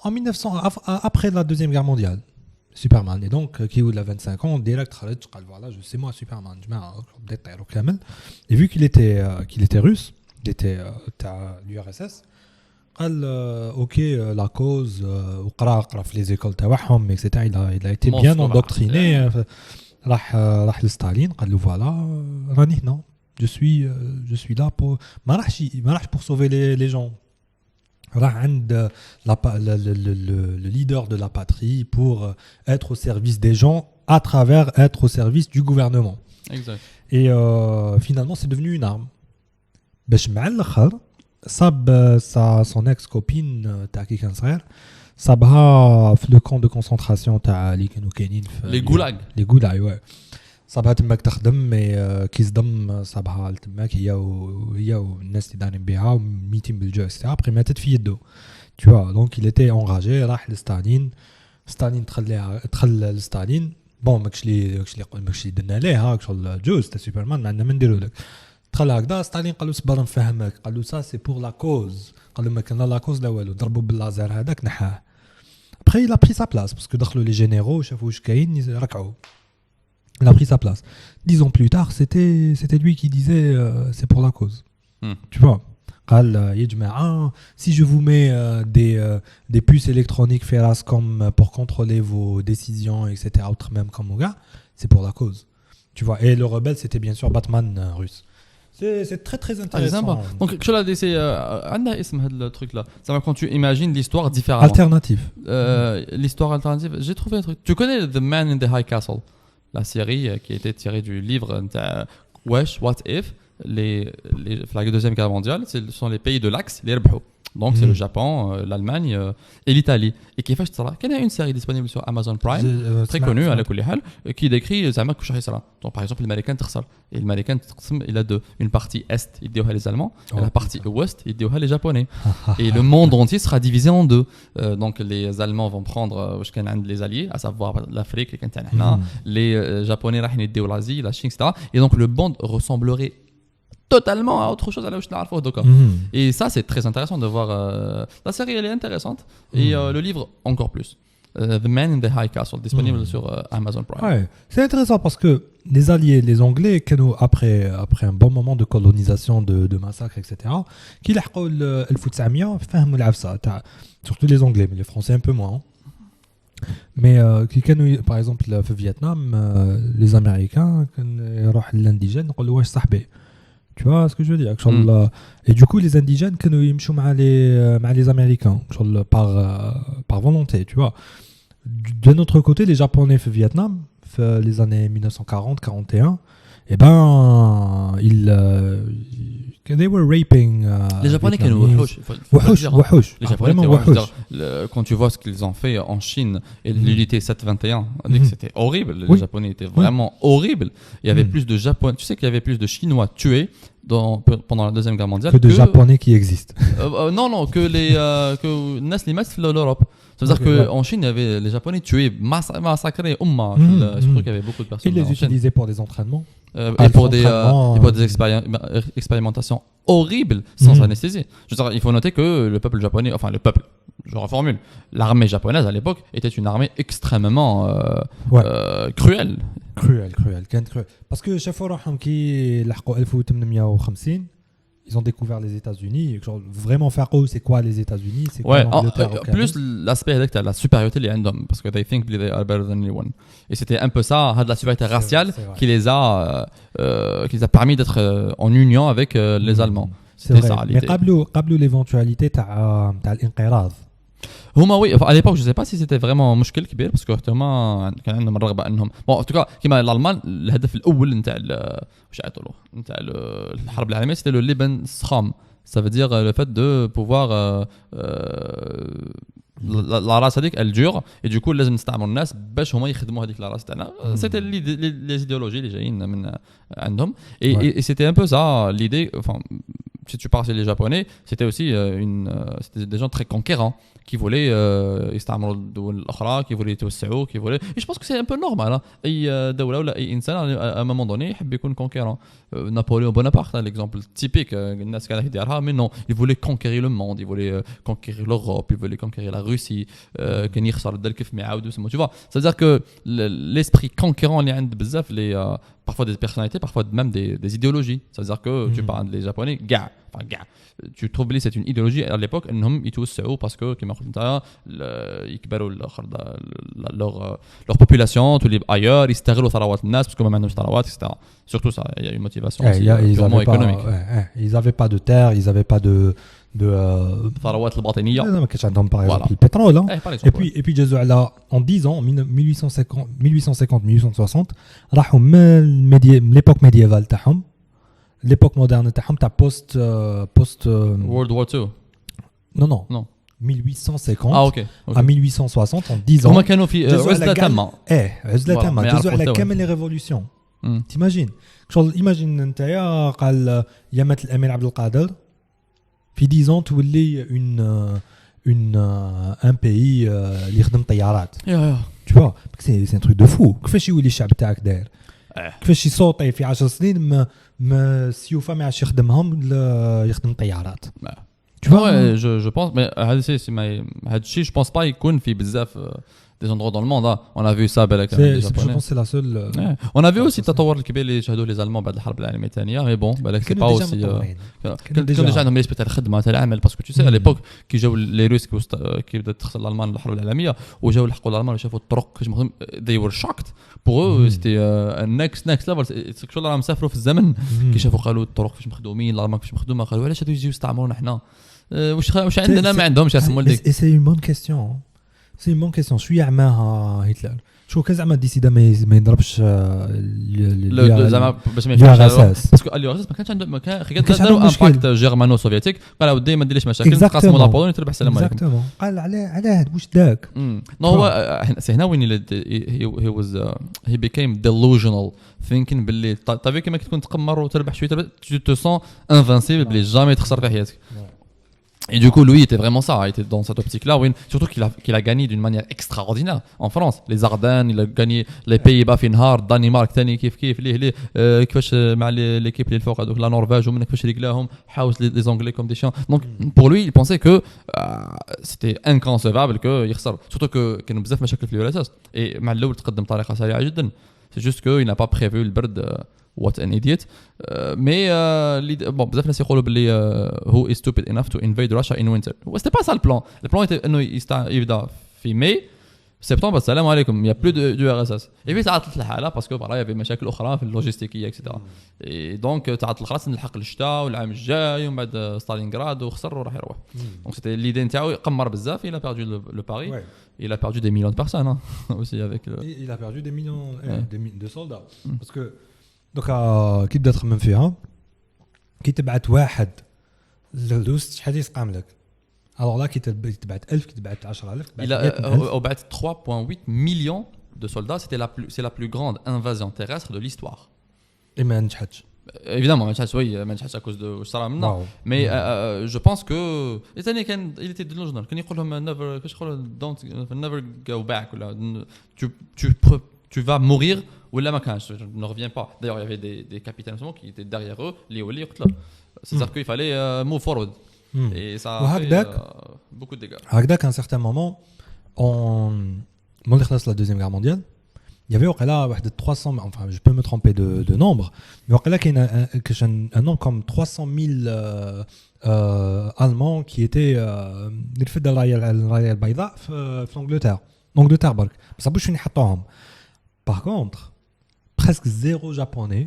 en 1900 après la deuxième guerre mondiale. Superman. Et donc qui ou de la 25 ans direct خرج قال voilà je sais moi Superman جماعه بدا يطيروا كامل. Et vu qu'il était russe, il était l'URSS قال ok la cause وقرا في les écoles تاعهم etc. il a été bien endoctriné راح لستالين قال له فوالا راني هنا je suis là pour ما راحش pour sauver les gens راح عند le leader de la patrie pour être au service des gens à travers être au service du gouvernement. Exact. Et finalement c'est devenu une arme. باش مع الاخر صاب son ex-copine تاع كي كان صغير صابها في لو كون دو كونسنتراسيون تاع اللي كانوا كاينين في لي غولاغ وي صابها تماك تخدم مي كي صدم صابها تماك هي والناس اللي دارين بها وميتين بالجوع اكسترا ابري ماتت في يدو tu vois donc il était enragé راح لستالين دخل لستالين بون ماكش لي درنا ليه هاك شغل جوز تاع سوبرمان ما عندنا ما نديرو لك دخل هكذا ستالين قال له صبر نفهمك قال له سا سي بور لا كوز قال له ما كان لا كوز لا والو ضربوا باللازر هذاك نحاه après il a pris sa place parce que دخلوا les généraux شافوا واش كاين ركعوا il a pris sa place 10 ans plus tard c'était lui qui disait c'est pour la cause tu vois قال يا جماعه si je vous mets des puces électroniques féroces comme pour contrôler vos décisions etc autre même comme gars c'est pour la cause tu vois et le rebelle c'était bien sûr Batman russe. C'est très très intéressant. Donc je l'ai dit c'est عندها اسم هذا le truc là. Ça va quand tu imagines l'histoire différemment. Alternative. L'histoire alternative, j'ai trouvé un truc. Tu connais The Man in the High Castle, la série qui a été tirée du livre Wesh What If la deuxième guerre mondiale, ce sont les pays de l'Axe, les ربحوا. Donc c'est le Japon, l'Allemagne et l'Italie. Et qui fait ça, il y a une série disponible sur Amazon Prime, très connue à la كل حال, qui décrit زعما كل شيء صرا. Donc par exemple, l'américain تخسر. Et l'américain il a deux, une partie est, يديوها les Allemands, et la partie ouest, يديوها les Japonais. Et le monde entier sera divisé en deux. Donc les Allemands vont prendre واش كان عند les alliés, à savoir l'Afrique اللي كانت تاعنا حنا, les Japonais راح يديو l'Asie, la Chine, etc. Et donc le monde ressemblerait totalement à autre chose à la et ça c'est très intéressant de voir la série elle est intéressante et le livre encore plus The Man in the High Castle disponible sur Amazon Prime. Ouais, c'est intéressant parce que les alliés les anglais après un bon moment de colonisation de massacres etc qui لحقوا 1900 فهموا العفسه تاع surtout les anglais mais les français un peu moins mais qui كانوا par exemple في فيتنام les américains كان يروح للانdigène يقول له واش صاحبي. Tu vois ce que je veux dire et du coup les indigènes كانوا يمشوا مع les américains par volonté tu vois de notre côté les japonais في Vietnam les années 1940-41 et ben they were raping les japonais كانوا وحوش les japonais وحوش quand tu vois ce qu'ils ont fait en Chine et l'unité 721 c'était horrible les japonais étaient vraiment horribles il y avait plus de japonais tu sais qu'il y avait plus de chinois tués pendant la deuxième guerre mondiale que de japonais qui existent non que que الناس اللي ماتت في l'Europe. Ça veut dire qu'en Chine, il y avait les Japonais tués, massacrés, surtout qu'il y avait beaucoup de personnes. Ils les utilisaient pour des entraînements et pour des expérimentations horribles, sans anesthésie. Je veux dire, il faut noter que le peuple japonais, enfin le peuple, je reformule, l'armée japonaise à l'époque était une armée extrêmement cruelle. Cruelle. Parce que chaque fois qu'ils لحقوا 1850 ils ont découvert les États-Unis. Genre, vraiment faire c'est quoi les États-Unis, c'est quoi l'Angleterre au plus l'aspect avec la supériorité les random parce que they think they are better than anyone. Et c'était un peu ça, de la supériorité raciale qui les a permis d'être en union avec les Allemands. C'était ça l'idée. Mais قبلوا l'éventualité تاع الانقراض. هما oui à l'époque je sais pas si c'était vraiment مشكل كبير parce que هما كان عندهم الرغبه انهم bon en tout cas كيما الالمان الهدف الاول نتاع واش يعطوا نتاع الحرب العالميه c'était le Lebensraum ça veut dire le fait de pouvoir la race هذيك elle dure et du coup لازم نستعمروا الناس باش هما يخدموا هذيك لا راس تاعنا c'était les idéologies اللي جايين من عندهم et c'était un peu ça l'idée enfin si tu parles les japonais c'était aussi c'était des gens très conquérants qui voulaient يستعمروا الدول الاخرى qui voulaient يتوسعوا qui voulaient et je pense que c'est un peu normal اي دوله ولا اي انسان à un moment donné يحب يكون conquérant. Napoléon Bonaparte l'exemple typique الناس كانت يديرها mais non il voulait conquérir le monde il voulait conquérir l'Europe il voulait conquérir la Russie كان يخسر الدل كيف ما يعاودوا tu vois ça veut dire que l'esprit conquérant اللي عند بزاف les parfois des personnalités parfois même des idéologies ça veut dire que tu parles des japonais enfin كاع tu trouves بلي c'est une idéologie à l'époque انهم يتوسعوا parce que كما قلت انت يكبروا leur population تولي ailleurs يستغلوا ثروات الناس parce que ما عندهمش ثروات etc. surtout ça il y a une motivation purement économique. Ils avaient pas de terre, ils avaient pas de ثروات الباطنيه ما كانش عندهم par exemple le pétrole et puis جازوا على en 10 ans 1850 راحوا من l'époque médiévale تاعهم l'époque moderne تاعهم تاع post World War 2 non 1850 اوكي à 1860 en 10 ans هما كانوا في عزله تامه عزله تامه جازوا على كامل لي ريفولوسيون تيماجين شغل ايماجين نتايا قال يا مات الامير عبد القادر في 10 ans تولي un pays اللي يخدم طيارات tu vois c'est un truc de fou كيفاش يولي الشعب تاعك داير كيفاش يصوتي في 10 سنين ما سيوفا ما عادش يخدمهم يخدم طيارات tu vois je pense mais هذا الشيء je pense pas يكون في بزاف des endroits dans le monde on a vu ça بالك je pense c'est la seule on a vu aussi التطور الكبير اللي شهدوه les Allemands بعد الحرب العالميه الثانيه mais bon بالك c'est pas aussi كانوا ديجا عندهم ليسبي تاع الخدمه تاع العمل parce que tu sais à l'époque كي جاو لي روس كي بدات تخسر الالمان الحرب العالميه وجاو لحقوا الالمان وشافوا الطرق كيفاش مخدم they were shocked pour eux c'était next level شغل راهم سافروا في الزمن كي شافوا قالوا الطرق كيفاش مخدومين الالمان كيفاش مخدومه قالوا علاش هادو يجيو يستعمرونا حنا واش عندنا ما عندهمش اسمو لك et c'est une bonne question c'est une bonne question شو يعماها هتلر شو كان زعما ديسيدا ما يضربش زعما باش ما يفهمش باسكو اليو ما كانش عنده ما كان داروا امباكت جيرمانو سوفيتيك قالوا ودي ما ديريش مشاكل نقسموا لابولون تربح السلام عليكم قال على واش داك نو هو هنا وين he became delusional thinking باللي طافي كيما تكون تقمر وتربح شويه tu te sens invincible بلي جامي تخسر في حياتك. Et du coup, lui, il était vraiment ça, il était dans cette optique-là, oui. Surtout qu'il a gagné d'une manière extraordinaire en France. Les Ardennes, il a gagné les Pays-Bas, Finhard, Danemark, Tani, Kif, كيفاش مع l'équipe اللي الفوق هذوك لا نورفيج ومن كيفاش رجلاهم حاوس les Anglais comme des chiens. Donc pour lui, il pensait que c'était inconcevable que يخسر. Surtout que كانوا بزاف مشاكل في اليوراساس. Et مع الأول تقدم بطريقة سريعة جدا. C'est juste qu'il n'a pas prévu le bird. What an idiot. Mais bon, بزاف ناس يقولوا باللي who is stupid enough to invade Russia in winter. C'était pas ça le plan. Le plan était انه يبدا في ماي سبتمبر السلام عليكم. Il y a plus de RSS. Et puis تعطلت الحاله parce que voilà il y avait مشاكل اخرى في اللوجيستيكيه etc. Et donc تعطل خلاص نلحق الشتاء والعام الجاي ومن بعد ستالينغراد وخسر وراح يروح. Donc c'était l'idée نتاعو قمر بزاف. Il a perdu le pari. Ouais. Il a perdu des millions de personnes hein, aussi avec il a perdu des millions de soldats parce que دوك كي تبدا تخمم فيها كي تبعت واحد للروس شحال يسقام لك الوغ لا كي تبعت 1000 كي تبعت 10000 il بعت 3.8 millions de soldats c'est la plus grande invasion terrestre de l'histoire et ما نجحتش évidemment ما نجحتش وي ما نجحتش à cause de واش صرا منا mais je pense que الثاني كان il était delusional كان يقول لهم never كيفاش يقولوا don't never go back ولا tu vas mourir ولا ما كانش ne reviens pas d'ailleurs il y avait des capitaines qui étaient derrière eux اللي ولي يقتلوا c'est-à-dire qu'il fallait move forward et ça a fait beaucoup de dégâts هكذاك à un certain moment ملي خلص la deuxième guerre mondiale il y avait وقيلا واحد 300 enfin je peux me tromper de nombre mais وقيلا كاين un nombre comme 300,000 allemands qui étaient رفد الرايه البيضاء في l'Angleterre برك ما صابوش فين يحطوهم par contre presque zéro japonais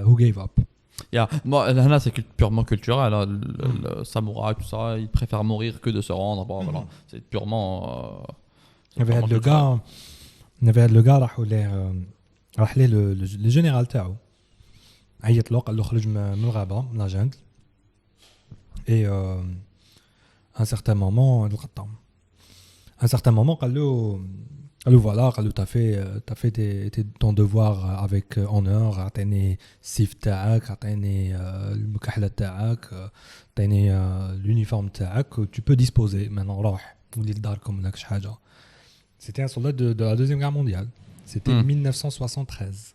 who gave up. Là, c'est purement culturel. Le samouraï, tout ça, ils préfèrent mourir que de se rendre. Bon, voilà. C'est purement. Il y avait le gars, راح ليه le général تاعو. عيط له قال له خرج من الغابة من la jungle. Et à un certain moment قال له voilà قالوا t'as fait ton devoir avec honneur عطيني السيف تاعك عطيني المكحله تاعك عطيني l'uniforme تاعك tu peux disposer maintenant روح ولي لداركم ولا كش حاجه. C'était un soldat de la deuxième guerre mondiale. C'était 1973.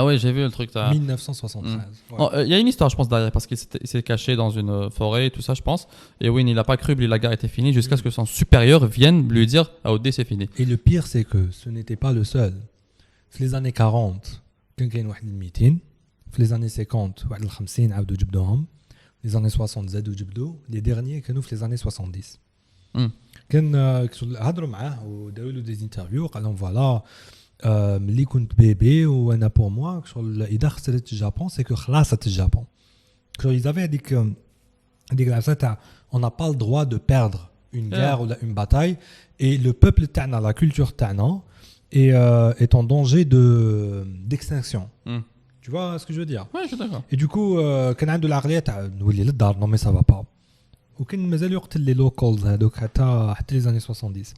Ouais, j'ai vu le truc. 1973. Il y a une histoire, je pense, derrière, parce qu'il s'est caché dans une forêt, tout ça, je pense. Et oui, il n'a pas cru que la guerre était finie jusqu'à ce que son supérieur vienne lui dire « Aoudé, c'est fini ». Et le pire, c'est que ce n'était pas le seul. Dans les années 40, quand il y a eu un meeting, في les années 50 واحد ال 50 عاودوا جبدوهم les années 60 زادوا جبدوا les derniers كانوا في les années 70 كان هضروا معاه وداروا له دي انترفيو قال لهم فوالا ملي كنت بيبي وانا بور موا شغل اذا خسرت الجابون سي كو خلاصت الجابون شغل يزافي هذيك العفسه تاع on n'a pas le droit de perdre une guerre ou une bataille et le peuple تاعنا la culture تاعنا est en danger d'extinction. Tu vois ce que je veux dire? Ouais, je suis d'accord. Et du coup كان عنده العقليه تاع نولي للدار non mais ça va pas. وكان مازال يقتل لي لوكالز هذوك حتى les années 70.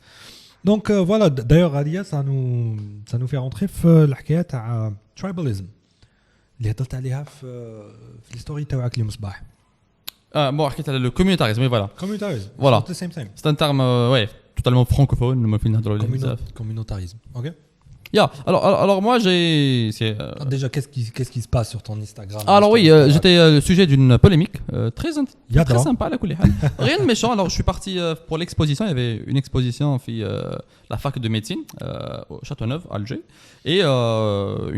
Donc voilà, d'ailleurs Alia ça nous fait rentrer في الحكايه تاع tribalism اللي هضرت عليها في الستوري تاعك اللي مصباح. Bon, حكيت على le communautarisme, oui voilà. Communautarisme. Voilà. C'est the same thing. C'est un terme ouais, totalement francophone, ما فين نهضروا عليه بزاف. Communautarisme. OK. Alors moi j'ai Déjà qu'est-ce qui se passe sur ton Instagram? Alors oui, j'étais le sujet d'une polémique très sympa à la coulée. Rien de méchant. Alors je suis parti pour l'exposition, il y avait une exposition la fac de médecine au Châteauneuf, Alger, et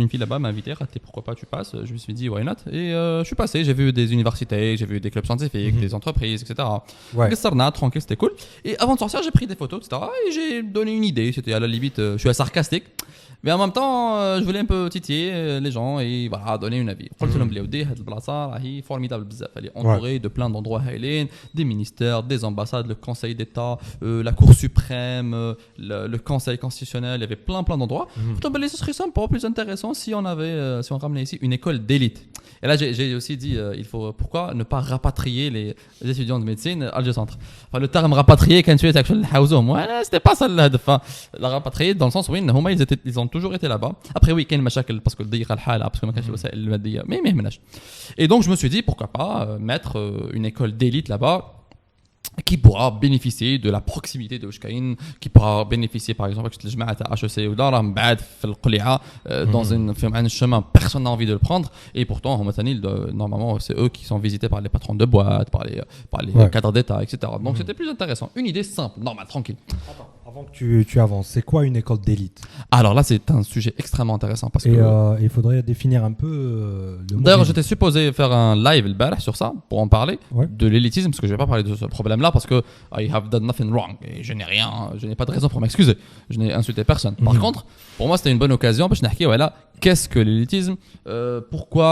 une fille là-bas m'a invité, dit pourquoi pas tu passes. Je me suis dit why not, et je suis passé, j'ai vu des universités, j'ai vu des clubs scientifiques, des entreprises, etc. Ouais. Tranquille, c'était cool. Et avant de sortir, j'ai pris des photos, etc. Et j'ai donné une idée, c'était à la limite, je suis sarcastique. Mais en même temps, je voulais un peu titiller les gens et voilà, donner une avis. قلت لهم بلي ودي هاد البلاصه راهي formidable بزاف. Elle est entourée de plein d'endroits هايلين, des ministères, des ambassades, le Conseil d'État, la Cour suprême, le Conseil constitutionnel, il y avait plein d'endroits. قلت لهم بلي ce serait sympa, plus intéressant si on ramenait ici une école d'élite. Et là j'ai aussi dit pourquoi ne pas rapatrier les étudiants de médecine à Alger Centre. Enfin le terme rapatrier كان شويه تاع نحاوزوهم. C'était pas ça الهدف. La rapatrier dans le sens où ils ont toujours été là-bas. Après oui, كاين مشاكل parce que ضيق الحال parce que ما كانش الوسائل الماديه mais ما يهمناش. Et donc je me suis dit pourquoi pas mettre une école d'élite là-bas qui pourra bénéficier de la proximité de Ouchkaïn, qui pourra bénéficier par exemple avec le جماعه تاع HEC ولا راهم بعاد في القليعه dans un chemin personne n'a envie de le prendre et pourtant normalement c'est eux qui sont visités par les patrons de boîtes, par les cadres d'état, etc. Donc c'était plus intéressant, une idée simple, normale, tranquille. Avant que tu avances, c'est quoi une école d'élite? Alors là, c'est un sujet extrêmement intéressant parce que il faudrait définir un peu le mot. D'ailleurs, j'étais supposé faire un live le barh sur ça pour en parler de l'élitisme parce que je vais pas parler de ce problème-là parce que I have done nothing wrong et je n'ai pas de raison pour m'excuser. Je n'ai insulté personne. Par contre, pour moi, c'était une bonne occasion parce que voilà, qu'est-ce que l'élitisme? Pourquoi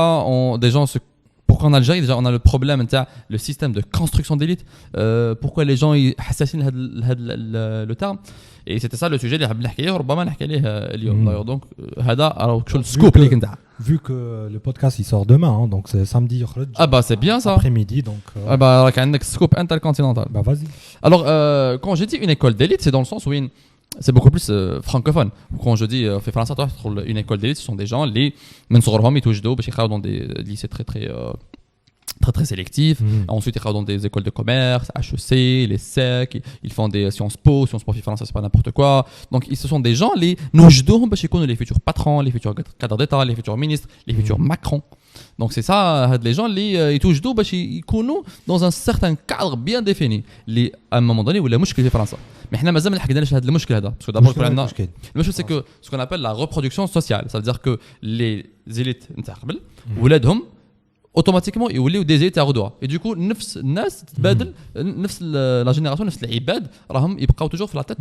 en Algérie déjà on a le problème le système de construction d'élite, pourquoi les gens ils assassinent le terme, et c'était ça le sujet اللي حاب نحكي عليه وربما نحكي عليه اليوم. D'ailleurs donc هذا شو السكوب اللي كنت vu que le podcast il sort demain hein, donc c'est samedi يخرج. Ah bah c'est bien ça. Après-midi donc ah bah راك عندك scoop intercontinental. Bah vas-y. Alors quand j'ai dit une école d'élite, c'est dans le sens où c'est beaucoup plus francophone. Quand je dis في فرنسا une école d'élite, ce sont des gens اللي من صغرهم يتوجدوا باش يقراو dans des lycées très sélectifs. Ensuite, ils travaillent dans des écoles de commerce, HEC, les SEC, ils font des Sciences Po France, c'est pas n'importe quoi. Donc, ce sont des gens, les futurs patrons, les futurs cadres d'État, les futurs ministres, les futurs Macron. Donc, c'est ça, les gens, ils touchent d'eau, ils connaissent dans un certain cadre bien défini. À un moment donné, où la mouchkil est France. Mais nous n'avons pas حكيناش هذا المشكل هذا parce que d'abord المشكل c'est que ce qu'on appelle la reproduction sociale, ça veut dire que les élites نتاع قبل ولادهم اوتوماتيكمون يوليو دي زيت تاع غدوه. اي دوكو نفس الناس تتبادل نفس لا جينيراسيون نفس العباد راهم يبقاو توجور في لا تيت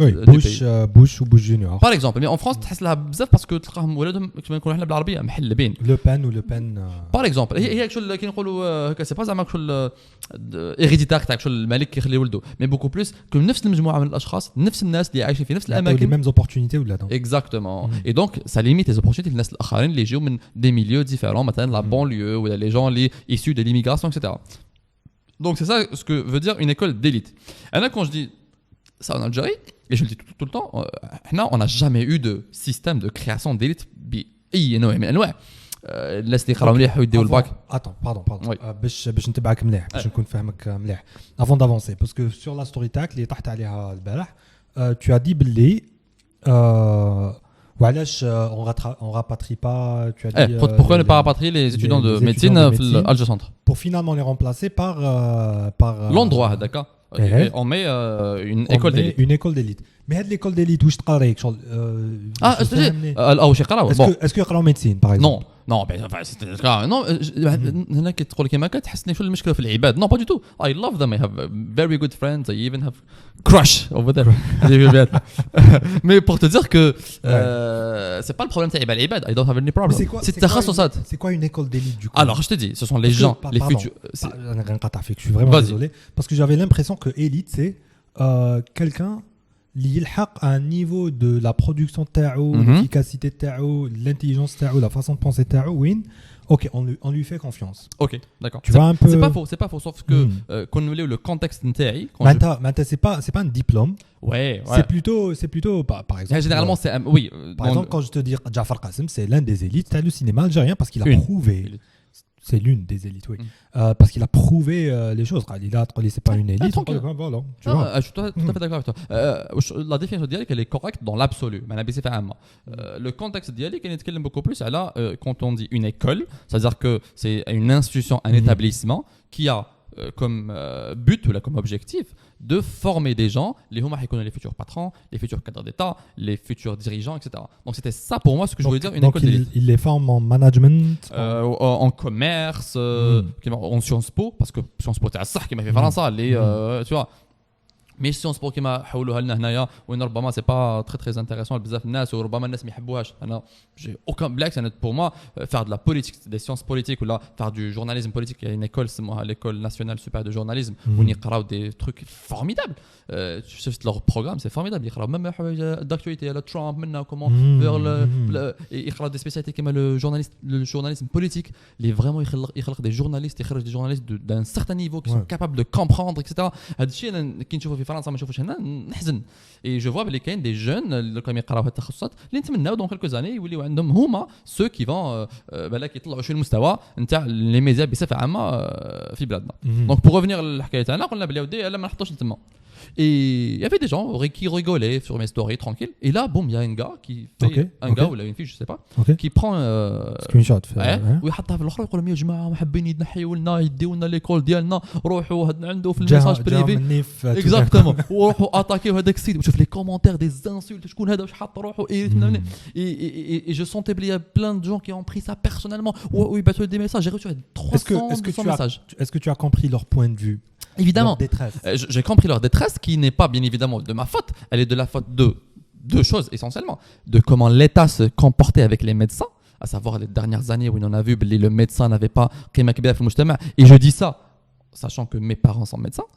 بوش وبوش جونيور باغ اكزومبل. مي اون فرانس تحس لها بزاف باسكو تلقاهم ولادهم كما نقولوا احنا بالعربيه محلبين لو بان باغ اكزومبل. هي شغل كي نقولوا هكا سي با زعما شغل هيريديتار تاع شغل الملك كيخلي ولده مي بوكو بلوس كو نفس المجموعه من الاشخاص نفس الناس اللي عايشين في نفس الاماكن لي ميم اوبورتونيتي ولادهم اكزاكتومون. اي دونك سا ليميت لي اوبورتونيتي للناس الاخرين اللي يجيو من دي ميليو ديفيرون مثلا لا بونليو ولا لي جون اللي issus de l'immigration, etc. Donc c'est ça ce que veut dire une école d'élite. Et là quand je dis ça en Algérie, et je le dis tout le temps, on n'a jamais eu de système de création d'élite بأي نوع من أنواع. الناس اللي قراو مليح ويديو الباك. Attends, pardon. باش نتبعك مليح باش نكون فاهمك مليح. Avant d'avancer, parce que sur la story tag اللي طحت عليها البارح, tu as dit باللي وعلاش on rapatrie pas, tu as dit pourquoi ne pas rapatrier les étudiants de médecine في Alger Centre pour finalement les remplacer par l'endroit, d'accord. On met une école d'élite. Une école d'élite. Mais هاد l'école d'élite واش تقرا شغل او شي قراو est-ce que يقراو médecine par exemple? Non. Non, ben, enfin, non, هنا كتقول كيما كتحسني شو المشكله في العباد. Non, pas du tout. I love them. I have very good friends. I even have crush over there. Mais pour te dire que c'est pas le problème تاع العباد. I don't have any problem. C'est التخصصات. C'est quoi une école d'élite du coup? Alors, je te dis, ce sont les gens, les futurs. Je suis vraiment désolé parce que j'avais l'impression que élite c'est quelqu'un اللي يلحق à un niveau de la production تاعو, l'efficacité تاعو, l'intelligence تاعو, la façon de penser تاعو وين OK, on lui fait confiance. OK, d'accord. Tu vois un peu. C'est pas faux sauf que quand nous le contexte نتاعي maintenant c'est pas un diplôme. Ouais. C'est plutôt par exemple. Généralement c'est oui. Par exemple quand je te dis Jafar Qasim, c'est l'un des élites du cinéma algérien parce qu'il a prouvé. C'est l'une des élites, oui. Parce qu'il a prouvé les choses. Il a c'est pas une élite. Voilà, tu vois. Je suis tout à fait d'accord avec toi. La définition d'IALIC, elle est correcte dans l'absolu. Le contexte d'IALIC, il est beaucoup plus là, quand on dit une école, c'est-à-dire que c'est une institution, un établissement qui a comme but ou comme objectif de former des gens, les futurs patrons, les futurs cadres d'État, les futurs dirigeants, etc. Donc c'était ça pour moi ce que je voulais dire, une école d'élite. Il les forme en management, en commerce, en Sciences Po, parce que Sciences Po c'est ça qui m'a fait faire ça, tu vois. Mais Sciences Po كما حولوها لنا هنايا وين ربما c'est pas très intéressant بزاف الناس وربما الناس ما يحبوهاش. انا j'ai aucun blague, pour moi faire de la politique, des sciences politiques ou là faire du journalisme politique, il y a une école c'est l'école nationale supérieure de journalisme où ils يقراو des trucs formidables. Tu sais leur programme c'est formidable, يقراو même d'actualité على Trump maintenant comment vers يقراو des spécialités كما le journalisme politique, les vraiment يخلق des journalistes, يخرج des journalistes d'un certain niveau qui sont capables de comprendre etc. هذا الشيء انا كي نشوفه في فرنسا ما نشوفوش هنا نحزن. Et je vois بلي كاين des jeunes اللي كانوا يقراو هاد التخصصات اللي نتمناو دون quelques années يوليو عندهم هما ceux qui vont بالك يطلعوا شي المستوى نتاع لي ميديا بصفه عامه في بلادنا. Donc pour revenir للحكايه تاعنا قلنا بلي ودي لا ما نحطوش لتما. Et il y avait des gens qui rigolaient sur mes stories tranquille. Et là, boum, il y a un gars qui fait gars ou une fille, je sais pas, qui prend screenshot ويحطها في الاخر يقول لهم يا جماعه محبين ينحيوا لنا يديو لنا ليكول ديالنا روحوا عنده في الميساج بريفي اكزاكتومون وروحوا اتاكيو هذاك السيد وشوف لي كومونتير دي زانسولت شكون هذا واش حط روحه et je sentais qu'il y a plein de gens qui ont pris ça personnellement ou ils battent des messages. J'ai reçu 300 messages. Est-ce que tu as compris leur point de vue? Évidemment, j'ai compris leur détresse qui n'est pas bien évidemment de ma faute, elle est de la faute de deux choses essentiellement, de comment l'État se comportait avec les médecins, à savoir les dernières années où on a vu que le médecin n'avait pas قيمة كبيرة في المجتمع, et je dis ça sachant que mes parents sont médecins.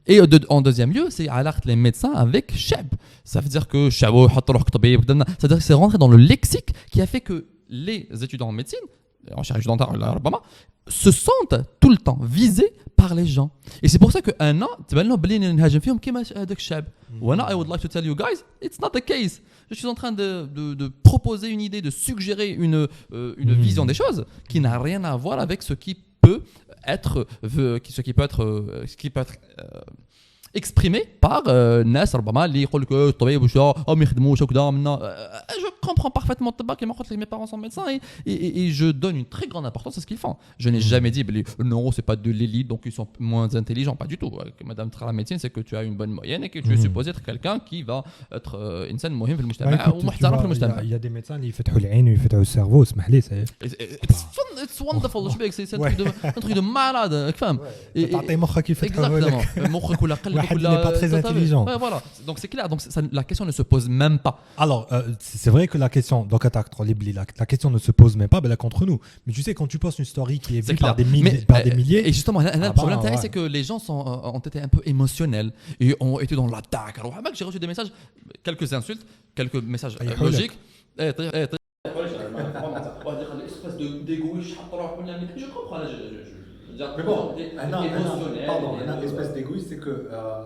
Et en deuxième lieu, c'est علاقة les médecins avec Cheb. Ça veut dire que Cheb يحط روحك طبيب, c'est-à-dire que c'est rentré dans le lexique qui a fait que les étudiants en médecine, en chirurgie dentaire se sentent tout le temps visés par les gens. Et c'est pour ça que un an تبان لهم بلي نهاجم فيهم كيما هذاك الشاب. وانا I would like to tell you guys it's not the case. Je suis en train de proposer une idée, de suggérer une vision des choses qui n'a rien à voir avec ce qui peut être exprimé par الناس ربما اللي يقول لك الطبيب واش ما يخدموش وكذا منا. Je comprends parfaitement كما قلت لك mes parents sont médecins et je donne une très grande importance à ce qu'ils font. Je n'ai jamais dit non, c'est pas de l'élite donc ils sont moins intelligents, pas du tout. Madame la médecine, c'est que tu as une bonne moyenne et que tu es supposé être quelqu'un qui va être إنسان مهم في المجتمع ومحترم في المجتمع. Il y a des médecins اللي يفتحوا العين ويفتحوا السيرفو, اسمح لي. It's fun, it's wonderful. C'est un truc de malade, فاهم. تعطي مخك يفتحوا لك مخك ولا قلبك واحد اللي pas très intelligent. Ouais, voilà. Donc c'est clair, donc la question ne se pose même pas. Alors c'est vrai que la question donc la question ne se pose même pas contre nous. Mais tu sais quand tu postes une story qui est vue par des milliers. Et justement le problème c'est que les gens ont été un peu émotionnels et ont été dans l'attaque. Alors j'ai reçu des messages, quelques insultes, quelques messages logiques. Espèce d'égoïste, je comprends. Mais bon, un espèce d'égoïste, c'est que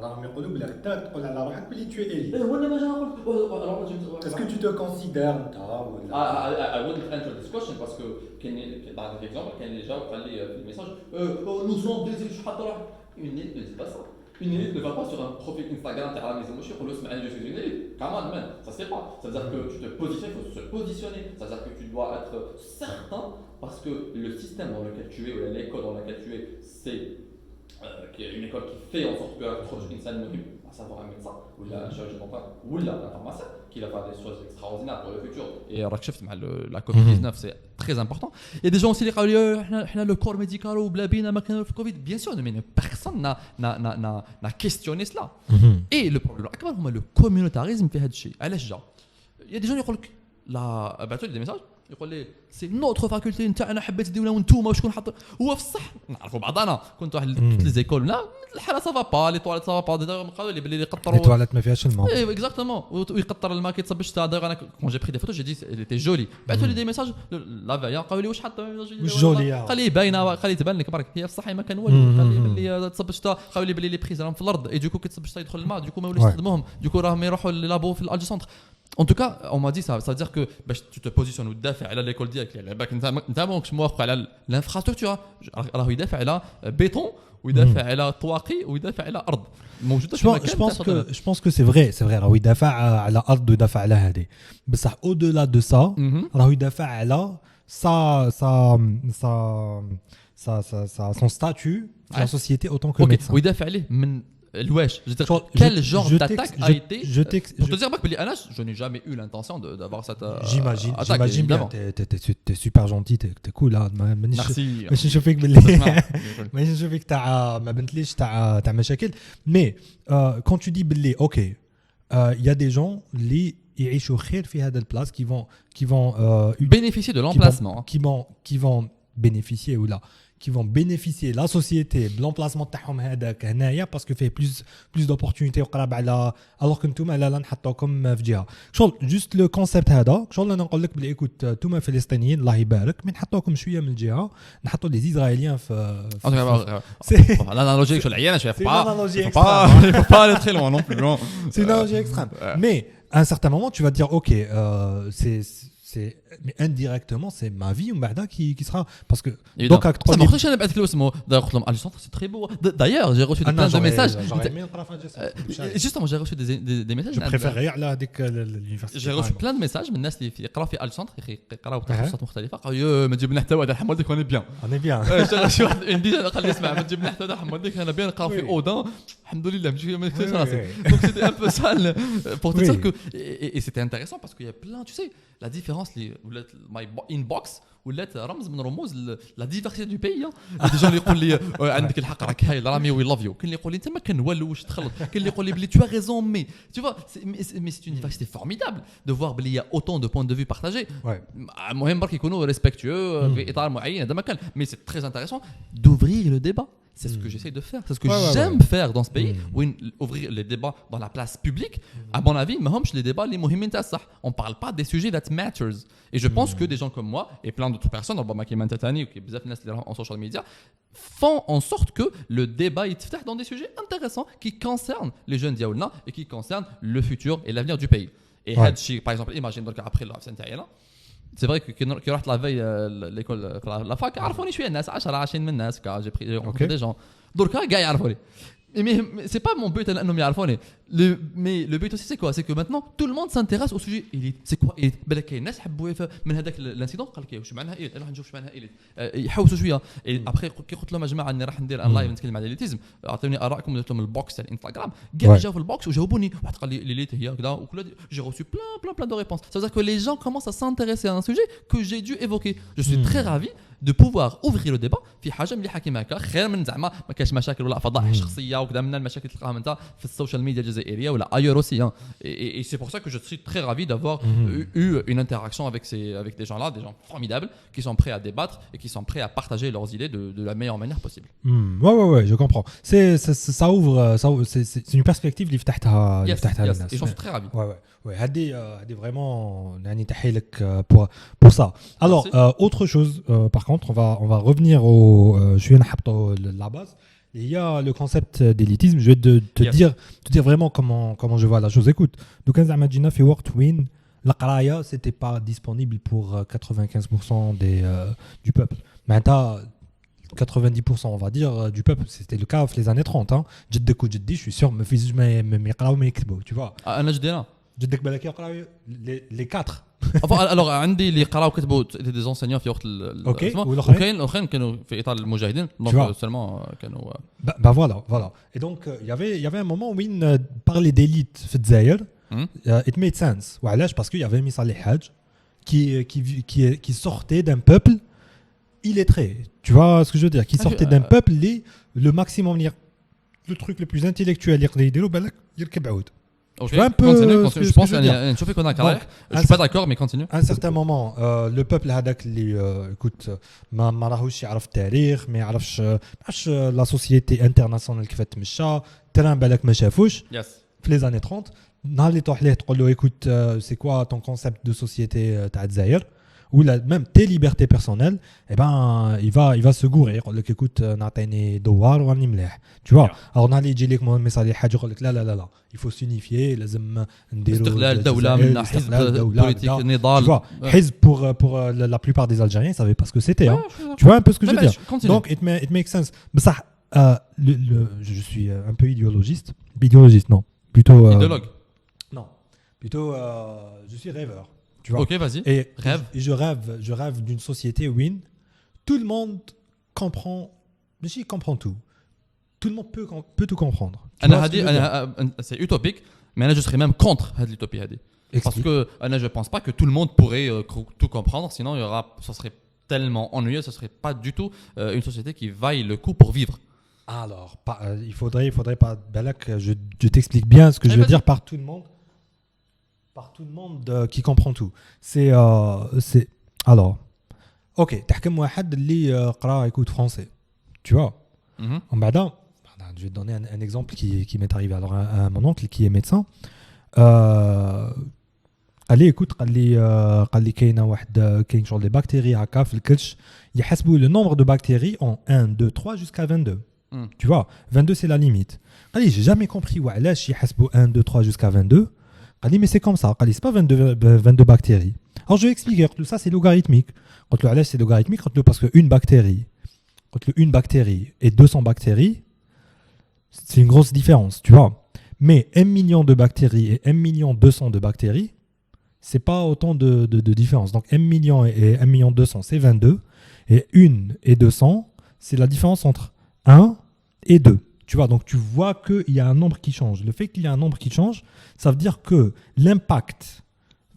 راهم يقولوا بلي غدا تقول على روحك بلي tu es élite. Est-ce que tu te considères انت I wouldn't answer this question parce que par exemple كاين اللي جاوب قال لي في الميساج nous sommes des élites, حط روحك. Une élite ne dit pas ça. Une élite ne va pas sur un profil Instagram تاع la maison ماشي يقول له اسمعني je suis une élite. Come on man, ça se fait pas. Ça veut dire que tu te positionnes, il faut se positionner. Ça veut dire que tu dois être certain parce que le système dans lequel tu es ou l'école dans laquelle tu es, c'est une école qui fait en sorte que tu es إنسان مهم. savoir un médecin ou un chirurgien dentaire ou un pharmacien qui va faire des choses extraordinaires pour le futur. Et راك شفت مع la Covid-19 c'est très important. Il y a des gens aussi qui disent le corps médical ou بلا بينا ما كان في Covid. Bien sûr, mais personne n'a questionné cela. Et le problème الأكبر هو le communautarisme في هذا الشيء. علاش جا؟ Il y a des gens qui يقول لك لا بعثوا لي des messages يقول لي سي نوتر فاكولتي نتاعنا حبيت ديونا وانتوما وشكون حط هو في الصح نعرفوا بعضنا كنت واحد لي زيكول لا الحاله سافا با لي تواليت سافا با قالوا لي بلي يقطروا لي تواليت ما فيهاش الماء اي اكزاكتومون ويقطر الماء كيتصب الشتا داير انا كون جي بري دي فوتو جي دي تي جولي بعثوا لي دي ميساج لا فيا قالوا لي واش حط واش جولي قال لي باينه قال لي تبان لك برك هي في الصح ما كان والو قال لي بلي تصب الشتا قالوا لي بلي لي بريز راهم في الارض اي دوكو كيتصب الشتا يدخل الماء دوكو ما ولاش يستخدموهم دوكو راهم يروحوا للابو في الالجي سونتر. En tout cas, on m'a dit ça veut dire que tu te positionnes وتدافع على l'école ديالك اللي بالك انت ماكش موافق على الانفراستركتور راه يدافع على بيتون ويدافع على طواقي ويدافع على ارض موجوده في مكان. Je pense que c'est vrai راهو يدافع على ارض ويدافع على هذه بصح او دولا دو سا راهو يدافع على son statut dans la société autant que médecin. ويدافع عليه من الواش quel genre d'attaque a été pour te dire que je n'ai jamais eu l'intention d'avoir cette j'imagine bien t'es super gentil t'es cool là merci ماشي نشوفك باللي ماشي نشوفك تاع ما بنتليش تاع مشاكل mais quand tu dis باللي OK il y a des gens اللي يعيشوا خير في هذا البلاص qui vont bénéficier de l'emplacement qui vont bénéficier ou là qui vont bénéficier la société de l'emplacement تاعهم هذاك هنايا باسكو فيه plus d'opportunités وقراب على alors que نتوما لا نحطوكم في جهه شغل جوست لو كونسيبت هذا شغل انا نقول لك بلي ايكوت نتوما فلسطينيين الله يبارك من نحطوكم شويه من الجهه نحطوا لي اسرائيليين في l'analogie sur العيانه شويه pas aller très loin non plus c'est une analogie extrême mais à un certain moment tu vas te dire OK mais indirectement c'est ma vie ou بعدا qui sera parce que donc ça marche chez نبعث له اسمه قلت لهم على سونتر سي تري بو d'ailleurs j'ai reçu plein de messages justement j'ai reçu des messages je préfère على هذيك l'université j'ai reçu plein de messages من الناس اللي يقراو في السونتر يقراو تخصصات مختلفه قالوا ما تجيب لنا حتى واحد حمود ديك انا بيان شي واحد ديجا قال لي اسمع ما تجيب لنا حتى واحد حمود ديك انا بيان نقراو في اودان الحمد لله ماشي ما كنتش راسي donc c'était un peu ça pour te dire que et c'était intéressant parce qu'il y a plein tu sais la différence my inbox ولات رمز من رموز لا ديفيرسيتي دو بيي دي جون اللي يقول لي عندك الحق راك هايل رامي وي لاف يو كاين اللي يقول لي انت ما كان والو واش تخلط كاين اللي يقول لي بلي tu as raison mais tu vois mais c'est une diversité formidable de voir بلي il y a autant de points de vue partagés المهم برك يكونوا ريسبكتوeux في اطار معين هذا ما كان mais c'est très intéressant d'ouvrir le débat. C'est ce que j'essaie de faire, c'est ce que j'aime faire dans ce pays, ouvrir les débats dans la place publique. À mon avis, les débats les مهمين تاع الصح. On parle pas des sujets that matters. Et je pense que des gens comme moi et plein d'autres personnes, ربما كيما انت ثاني وكي بزاف الناس اللي en social media, font en sorte que le débat يتفتح dans des sujets intéressants qui concernent les jeunes ديالنا et qui concernent le futur et l'avenir du pays. Et هذا الشيء par exemple, imagine donc après la fin تاعي C'est vrai que كي رحت لا في ليكول لا فاك عرفوني شويه الناس 10 20 من الناس جي بري دي جون دركا كاع يعرفوني mais c'est pas mon but انهم يعرفوني mais le but aussi c'est quoi c'est que maintenant tout le monde s'intéresse au sujet élite c'est quoi élite بالك كاين ناس حبوا من هذاك الانسيدون قال لك واش معناها élite راح نشوف واش معناها élite يحوسوا شويه ابخي كي قلت لهم يا جماعه اني راح ندير ان لايف نتكلم على الاليتيزم اعطوني ارائكم درت لهم البوكس تاع الانستغرام كاع جاوا في البوكس وجاوبوني واحد قال لي ليليت هي كذا وكل j'ai reçu plein de réponses ça veut dire que les gens commencent à s'intéresser à un sujet que j'ai dû évoquer je suis très ravi de pouvoir ouvrir le débat في حاجه مليحه كيما هكا خير من زعما ما كاينش مشاكل ولا فضائح شخصيه وكذا من المشاكل تلقاهم انت في السوشيال ميديا الجزائريه ولا ailleurs aussi hein. Et c'est pour ça que je suis très ravi d'avoir eu une interaction avec des gens-là, des gens formidables qui sont prêts à débattre et qui sont prêts à partager leurs idées de la meilleure manière possible. Ouais, je comprends. Ça ouvre c'est une perspective اللي فتحتها للناس. Et j'en suis très ravi. Ouais, هذه vraiment يعني تحية لك pour ça. Alors autre chose par contre on va revenir au شويه نحطوا la base. Il y a le concept d'élitisme. Je vais te dire vraiment comment je vois la chose. Écoute, donc زعما جينا في وقت وين القرايه c'était pas disponible pour 95% du peuple. Maintenant 90% on va dire du peuple, c'était le cas في les années 30 hein. جدك وجدي je suis sûr ما فيش ما يقراو ما يكتبوا tu vois. انا جدينا جدك بالك يقراو les 4 الوغ عندي اللي قراو كتبوا دي زونسينيون في وقت اوكي وكاين الاخرين كانوا في اطار المجاهدين دونك سولمون كانوا bah voilà et donc il y avait un moment où il parlait d'élite في الجزائر it made sense وعلاش parce qu'il y avait Missa Lihaj qui sortait d'un peuple illettré, tu vois ce que je veux dire, qui sortait d'un peuple le maximum le truc le plus intellectuel يقدر يديرو بالك يركب عود. Ok, tu vois un peu je pense je fais qu'on a carré. Je suis pas d'accord mais continue. À un certain moment le peuple هذاك اللي écoute ما راهوش يعرف التاريخ ما يعرفش la société internationale كيف تمشى تران بالك ما شافوش في les années 30 نهار اللي طوح ليه تقول له écoute c'est quoi ton concept de société تاع الجزائر ou même tes libertés personnelles, eh ben, il va se gourer. Il dit écoute, n'atteindre دوار وراني مليح. Tu vois. Alors نهار اللي يجي لك مثلا حاجه يقول لك لا il faut s'unifier لازم نديروا استقلال الدوله من حزب بوليتيك نضال. حزب pour la plupart des Algériens, ils savaient pas ce que c'était. Hein. Tu vois un peu ce que je veux dire. Donc it makes sense. Mais ça, je suis un peu idéologiste non, plutôt idéologue. Non, plutôt je suis rêveur. Tu vois. Ok, vas-y. Et rêve. Je rêve d'une société où tout le monde comprend, mais si comprend tout. Tout le monde peut tout comprendre. C'est utopique, mais là je serais même contre cette utopie. Parce que je pense pas que tout le monde pourrait tout comprendre, sinon ça serait tellement ennuyeux, ça serait pas du tout une société qui vaille le coup pour vivre. Alors, il faudrait pas. Balak, je t'explique bien ce que je veux dire par tout le monde. Par tout le monde qui comprend tout. C'est alors OK, تحكم واحد اللي قرا écoute français. Tu vois. En بعدا je vais te donner un exemple qui m'est arrivé. Alors mon oncle qui est médecin allez écoute قال لي كاينه واحد كاين شغل des bactéries هكا في الكلش يحسبوا le nombre de bactéries en 1 2 3 jusqu'à 22. Tu vois, 22 c'est la limite. قال لي j'ai jamais compris وعلاش يحسبوا 1 2 3 jusqu'à 22. قال لي mais c'est comme ça قال لي c'est pas 22 bactéries. Alors je vais expliquer tout ça c'est logarithmique. قلت له علاش c'est logarithmique قلت له parce que une bactérie et 200 bactéries c'est une grosse différence, tu vois. Mais 1 million de bactéries et 1 million 200 de bactéries c'est pas autant de différence. Donc 1 million et 1 million 200 c'est 22 et 1 et 200 c'est la différence entre 1 et 2. Tu vois, donc tu vois qu'il y a un nombre qui change. Le fait qu'il y a un nombre qui change, ça veut dire que l'impact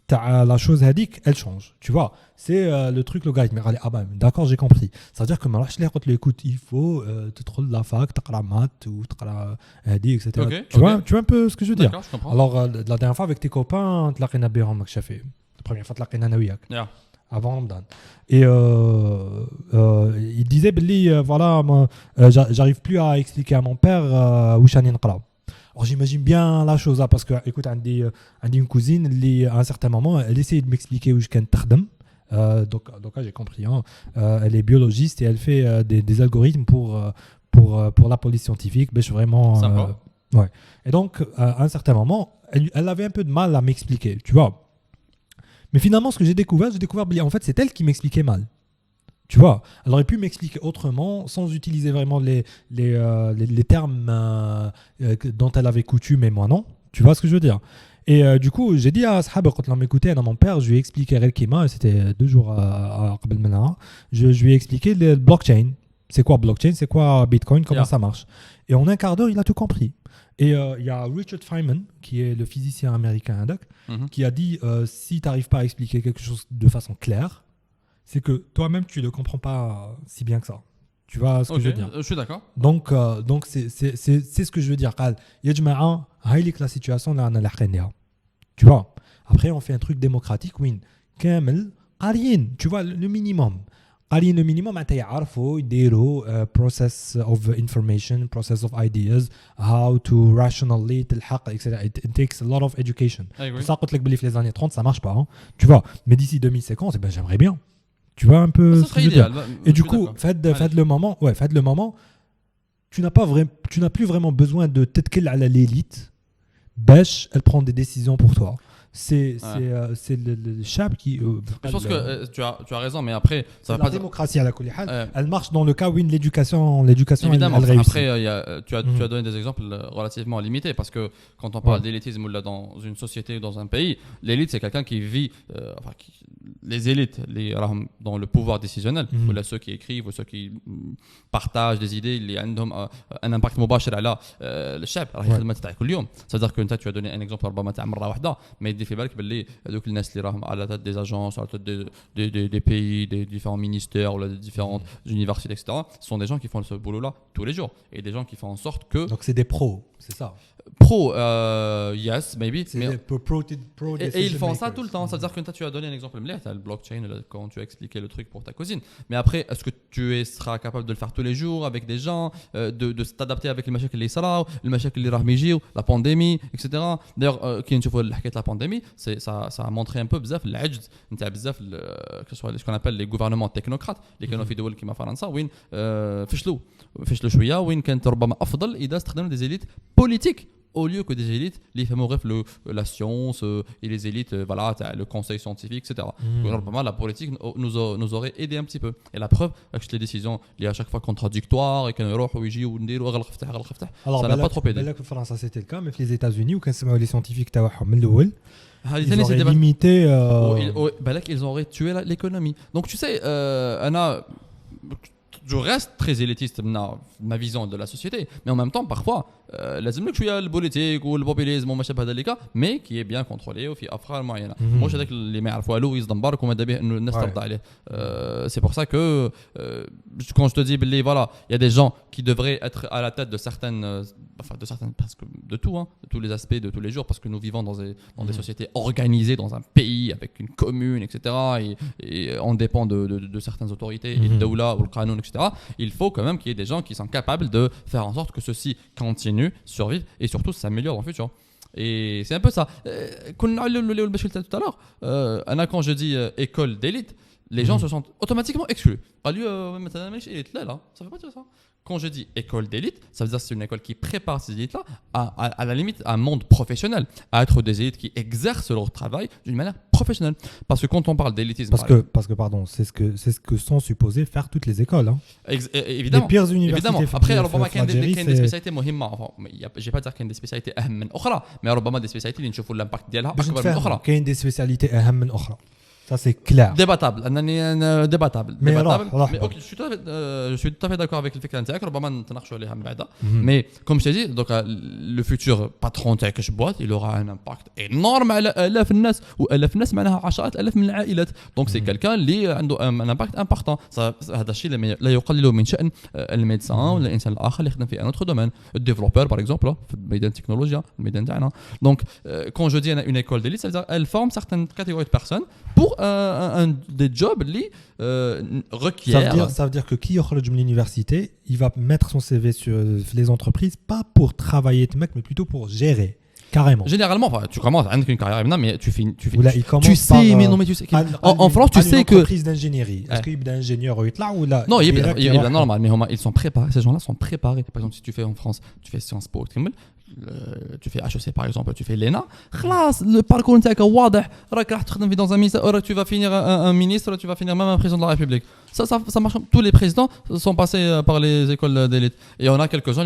de la chose hadik, elle change. Tu vois, c'est le truc logarithmique. Ah ben, d'accord, j'ai compris. Ça veut dire que écoute, il faut te trouver la fac, tu as maths ou tu as hadik, etc. Okay, tu vois un peu ce que je veux dire. Je comprends. Alors, la dernière fois avec tes copains, tu l'as fait Biham, que j'ai fait. La première fois, tu l'as fait Nanaouiak. Avant Ramadan. Et il disait voilà j'arrive plus à expliquer à mon père où j'allais نقرا. Alors j'imagine bien la chose parce que écoute عندي une cousine qui à un certain moment elle essayait de m'expliquer où je كانت تخدم. Donc j'ai compris hein. Elle est biologiste et elle fait des algorithmes pour la police scientifique mais je suis vraiment ouais. Et donc à un certain moment elle avait un peu de mal à m'expliquer, tu vois. Mais finalement, ce que j'ai découvert, en fait, c'est elle qui m'expliquait mal. Tu vois, elle aurait pu m'expliquer autrement, sans utiliser vraiment les termes dont elle avait coutume, et moi non. Tu vois ce que je veux dire. Et du coup, j'ai dit à Sahab, quand on m'écoutait, à mon père, je lui ai expliqué Relkima, c'était 2 jours à Qabel Mena, je lui ai expliqué le blockchain. C'est quoi blockchain, c'est quoi Bitcoin, comment ça marche. Et en un quart d'heure, il a tout compris. Et il y a Richard Feynman, qui est le physicien américain qui a dit si tu n'arrives pas à expliquer quelque chose de façon claire, c'est que toi-même tu ne le comprends pas si bien que ça. Tu vois ce que je veux dire. Je suis d'accord. Donc c'est ce que je veux dire. La situation là, tu vois. Après on fait un truc démocratique, oui. Tu vois le minimum. قارين المينيموم معناتها يعرفوا يديروا process of information, process of ideas, how to rationally تلحق etc. It takes a lot of education. Ça قلت لك بلي في les années 30 ça marche pas hein. Tu vois, mais d'ici 2050 eh ben j'aimerais bien. Tu vois un peu ça serait idéal. Et du coup, fait le moment, tu n'as plus vraiment besoin de t'etkel à l'élite باش elle prend des décisions pour toi. c'est le chap qui. Je pense que tu as raison, mais après, ça va la pas démocratie à la Koulihan, elle marche dans le cas où l'éducation évidemment. elle réussit. Après, tu as donné des exemples relativement limités parce que quand on parle d'élitisme ou là dans une société ou dans un pays, l'élite c'est quelqu'un qui vit, les élites, dans le pouvoir décisionnel, ou là ceux qui écrivent ou ceux qui partagent des idées, اللي عندهم un impact مباشر على الشعب راح يخدم تاع كل يوم. C'est-à-dire que tu as donné un exemple ربما تاع مرة واحدة, mais في بالك باللي هذوك الناس اللي راهم على tête des agences, à la tête des pays, des différents ministères ou des différentes universités, etc. Ce sont des gens qui font ce boulot-là tous les jours et des gens qui font en sorte que. Donc c'est des pros, c'est ça. Pro, yes, maybe. C'est des pro et ils font ça tout le temps. C'est-à-dire que tu as donné un exemple, le blockchain, quand tu as expliqué le truc pour ta cousine. Mais après, est-ce que tu seras capable de le faire tous les jours avec des gens, de t'adapter avec les machins qui sont là, les machins qui sont la pandémie, etc. D'ailleurs, quand tu vois la pandémie, ça a montré un peu بزاف العجز نتاع بزاف que ce soit ce qu'on appelle les gouvernements technocrates اللي كانوا في دول كيما فرنسا وين فشلوا شويه, وين كانت ربما افضل اذا استخدموا des élites politiques au lieu que des élites les fameux la science et les élites voilà le conseil scientifique, etc. ربما la politique nous aurait aidé un petit peu. Et la preuve avec les décisions liées à chaque fois contradictoires et كانوا يروحوا ويجيوا ونديروا غلق فتح ça n'a pas trop aidé. بالك في فرنسا c'était le cas, mais في les États-Unis وكان سمعوا les scientifiques تاعهم من الاول ils auraient limité ils auraient tué l'économie. Donc tu sais je reste très élitiste dans ma vision de la société, mais en même temps parfois لازم لك شويه البوليتيك والبوبوليزم وما شابه ذلك, mais qui est bien contrôlé وفي افكار معينه. مش هذاك اللي ما يعرف والو يصدم برك وما دابه انه الناس ترضى عليه. C'est pour ça que quand je te dis voilà, il y a des gens qui devraient être à la tête de certaines presque de tout, de tous les aspects de tous les jours, parce que nous vivons dans des sociétés organisées dans un pays avec une commune, etc. et on dépend de certaines autorités et de doula ou le qanon, etc. Il faut quand même qu'il y ait des gens qui sont capables de faire en sorte que ceci continue, survive et surtout s'améliore dans le futur. Et c'est un peu ça. Tout à l'heure, quand je dis école d'élite, les gens se sentent automatiquement exclus. Ça veut pas dire ça. Quand je dis école d'élite, ça veut dire que c'est une école qui prépare ces élites-là à la limite à un monde professionnel, à être des élites qui exercent leur travail d'une manière professionnelle. Parce que quand on parle d'élitisme... Parce que pardon, c'est ce que sont supposées faire toutes les écoles. Évidemment. Les pires universités. Évidemment. Après, il y a des spécialités مهمة. Je vais pas dire qu'il y a des spécialités أهم من أخرى, mais ربما des spécialités اللي نشوفوا l'impact ديالها أكبر من أخرى. Il y a des spécialités أهم من أخرى. Ça c'est clair. Débattable. Mais ok, je suis tout à fait d'accord avec le fait que l'intérêt, ربما نتناقشوا عليها من بعدها. Mais comme je t'ai dit, donc le futur patron تاع كاش boîte, il aura un impact énorme على آلاف الناس, وآلاف الناس معناها عشرات آلاف من العائلات. Donc c'est quelqu'un اللي عنده un impact important. هذا الشيء لا يقلل من شأن الميدسان ولا الإنسان الآخر اللي يخدم في un autre domaine. Le développeur par exemple, في الميدان التكنولوجيا, الميدان تاعنا. Donc quand je dis une école d'élite, ça veut dire elle forme certaines catégories de personnes pour des jobs qui requièrent. Ça veut dire que qui sort de l'université, il va mettre son CV sur les entreprises, pas pour travailler, mais plutôt pour gérer. Carrément. Généralement, tu commences avec une carrière, mais tu sais, en France, tu sais que. Une entreprise d'ingénierie. Est-ce qu'il y a d'ingénieur ou là? Non, il est normal, mais ils sont préparés. Ces gens-là sont préparés. Par exemple, si tu fais en France, tu fais Sciences Po, tu fais HEC par exemple, tu fais l'ENA, le parcours est واضح, dans un ministère, tu vas finir un ministre, tu vas finir même un président de la République. Ça marche. Tous les présidents sont passés par les écoles d'élite. Et on a quelques-uns,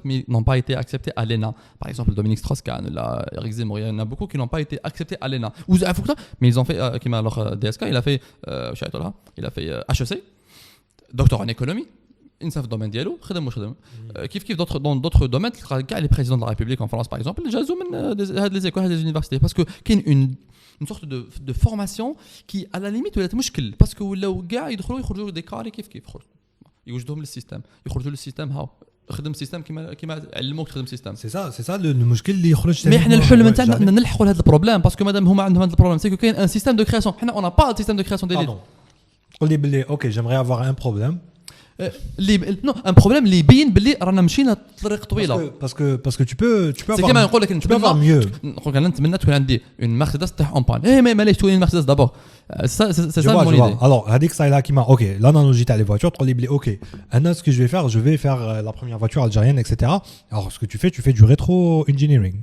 mais n'ont pas été acceptés à l'ENA. Par exemple, Dominique Strauss-Kahn, Eric Zemmour, il y en a beaucoup qui n'ont pas été acceptés à l'ENA. Mais ils ont fait, alors DSK, il a fait HEC, docteur en économie. انسان في الدومين ديالو خدم واش خدم كيف dans d'autres domaines كاع les présidents de la République en France par exemple جازوا من هاد les écoles هاد les universités parce que كاين une sorte de formation qui à la limite ولات مشكل parce que ولاو كاع يخرجوا دي كاري كيف يوجدوهم للسيستم يخرجوا للسيستم هاو خدم السيستم كيما علموك تخدم السيستم سي سا المشكل اللي يخرج مي حنا الحل نتاعنا نلحقوا لهذا البروبليم باسكو مادام هما عندهم هذا البروبليم سي كو كاين ان سيستم دو كرياسيون حنا اون با سيستم دو كرياسيون ديليت قول لي باللي اوكي j'aimerais avoir un problème non un problème اللي يبين باللي رانا مشينا طريق طويله parce que tu peux سي كيما نقول لك tu peux avoir mieux نقول لك نتمنى تكون عندي une Mercedes تاع اون بان اي معليش تولي Mercedes d'abord c'est ça mon idée alors هذيك صايله كيما OK l'analogie تاع les voitures تقول لي بلي OK انا ce que je vais faire la première voiture algérienne etc. alors ce que tu fais du rétro engineering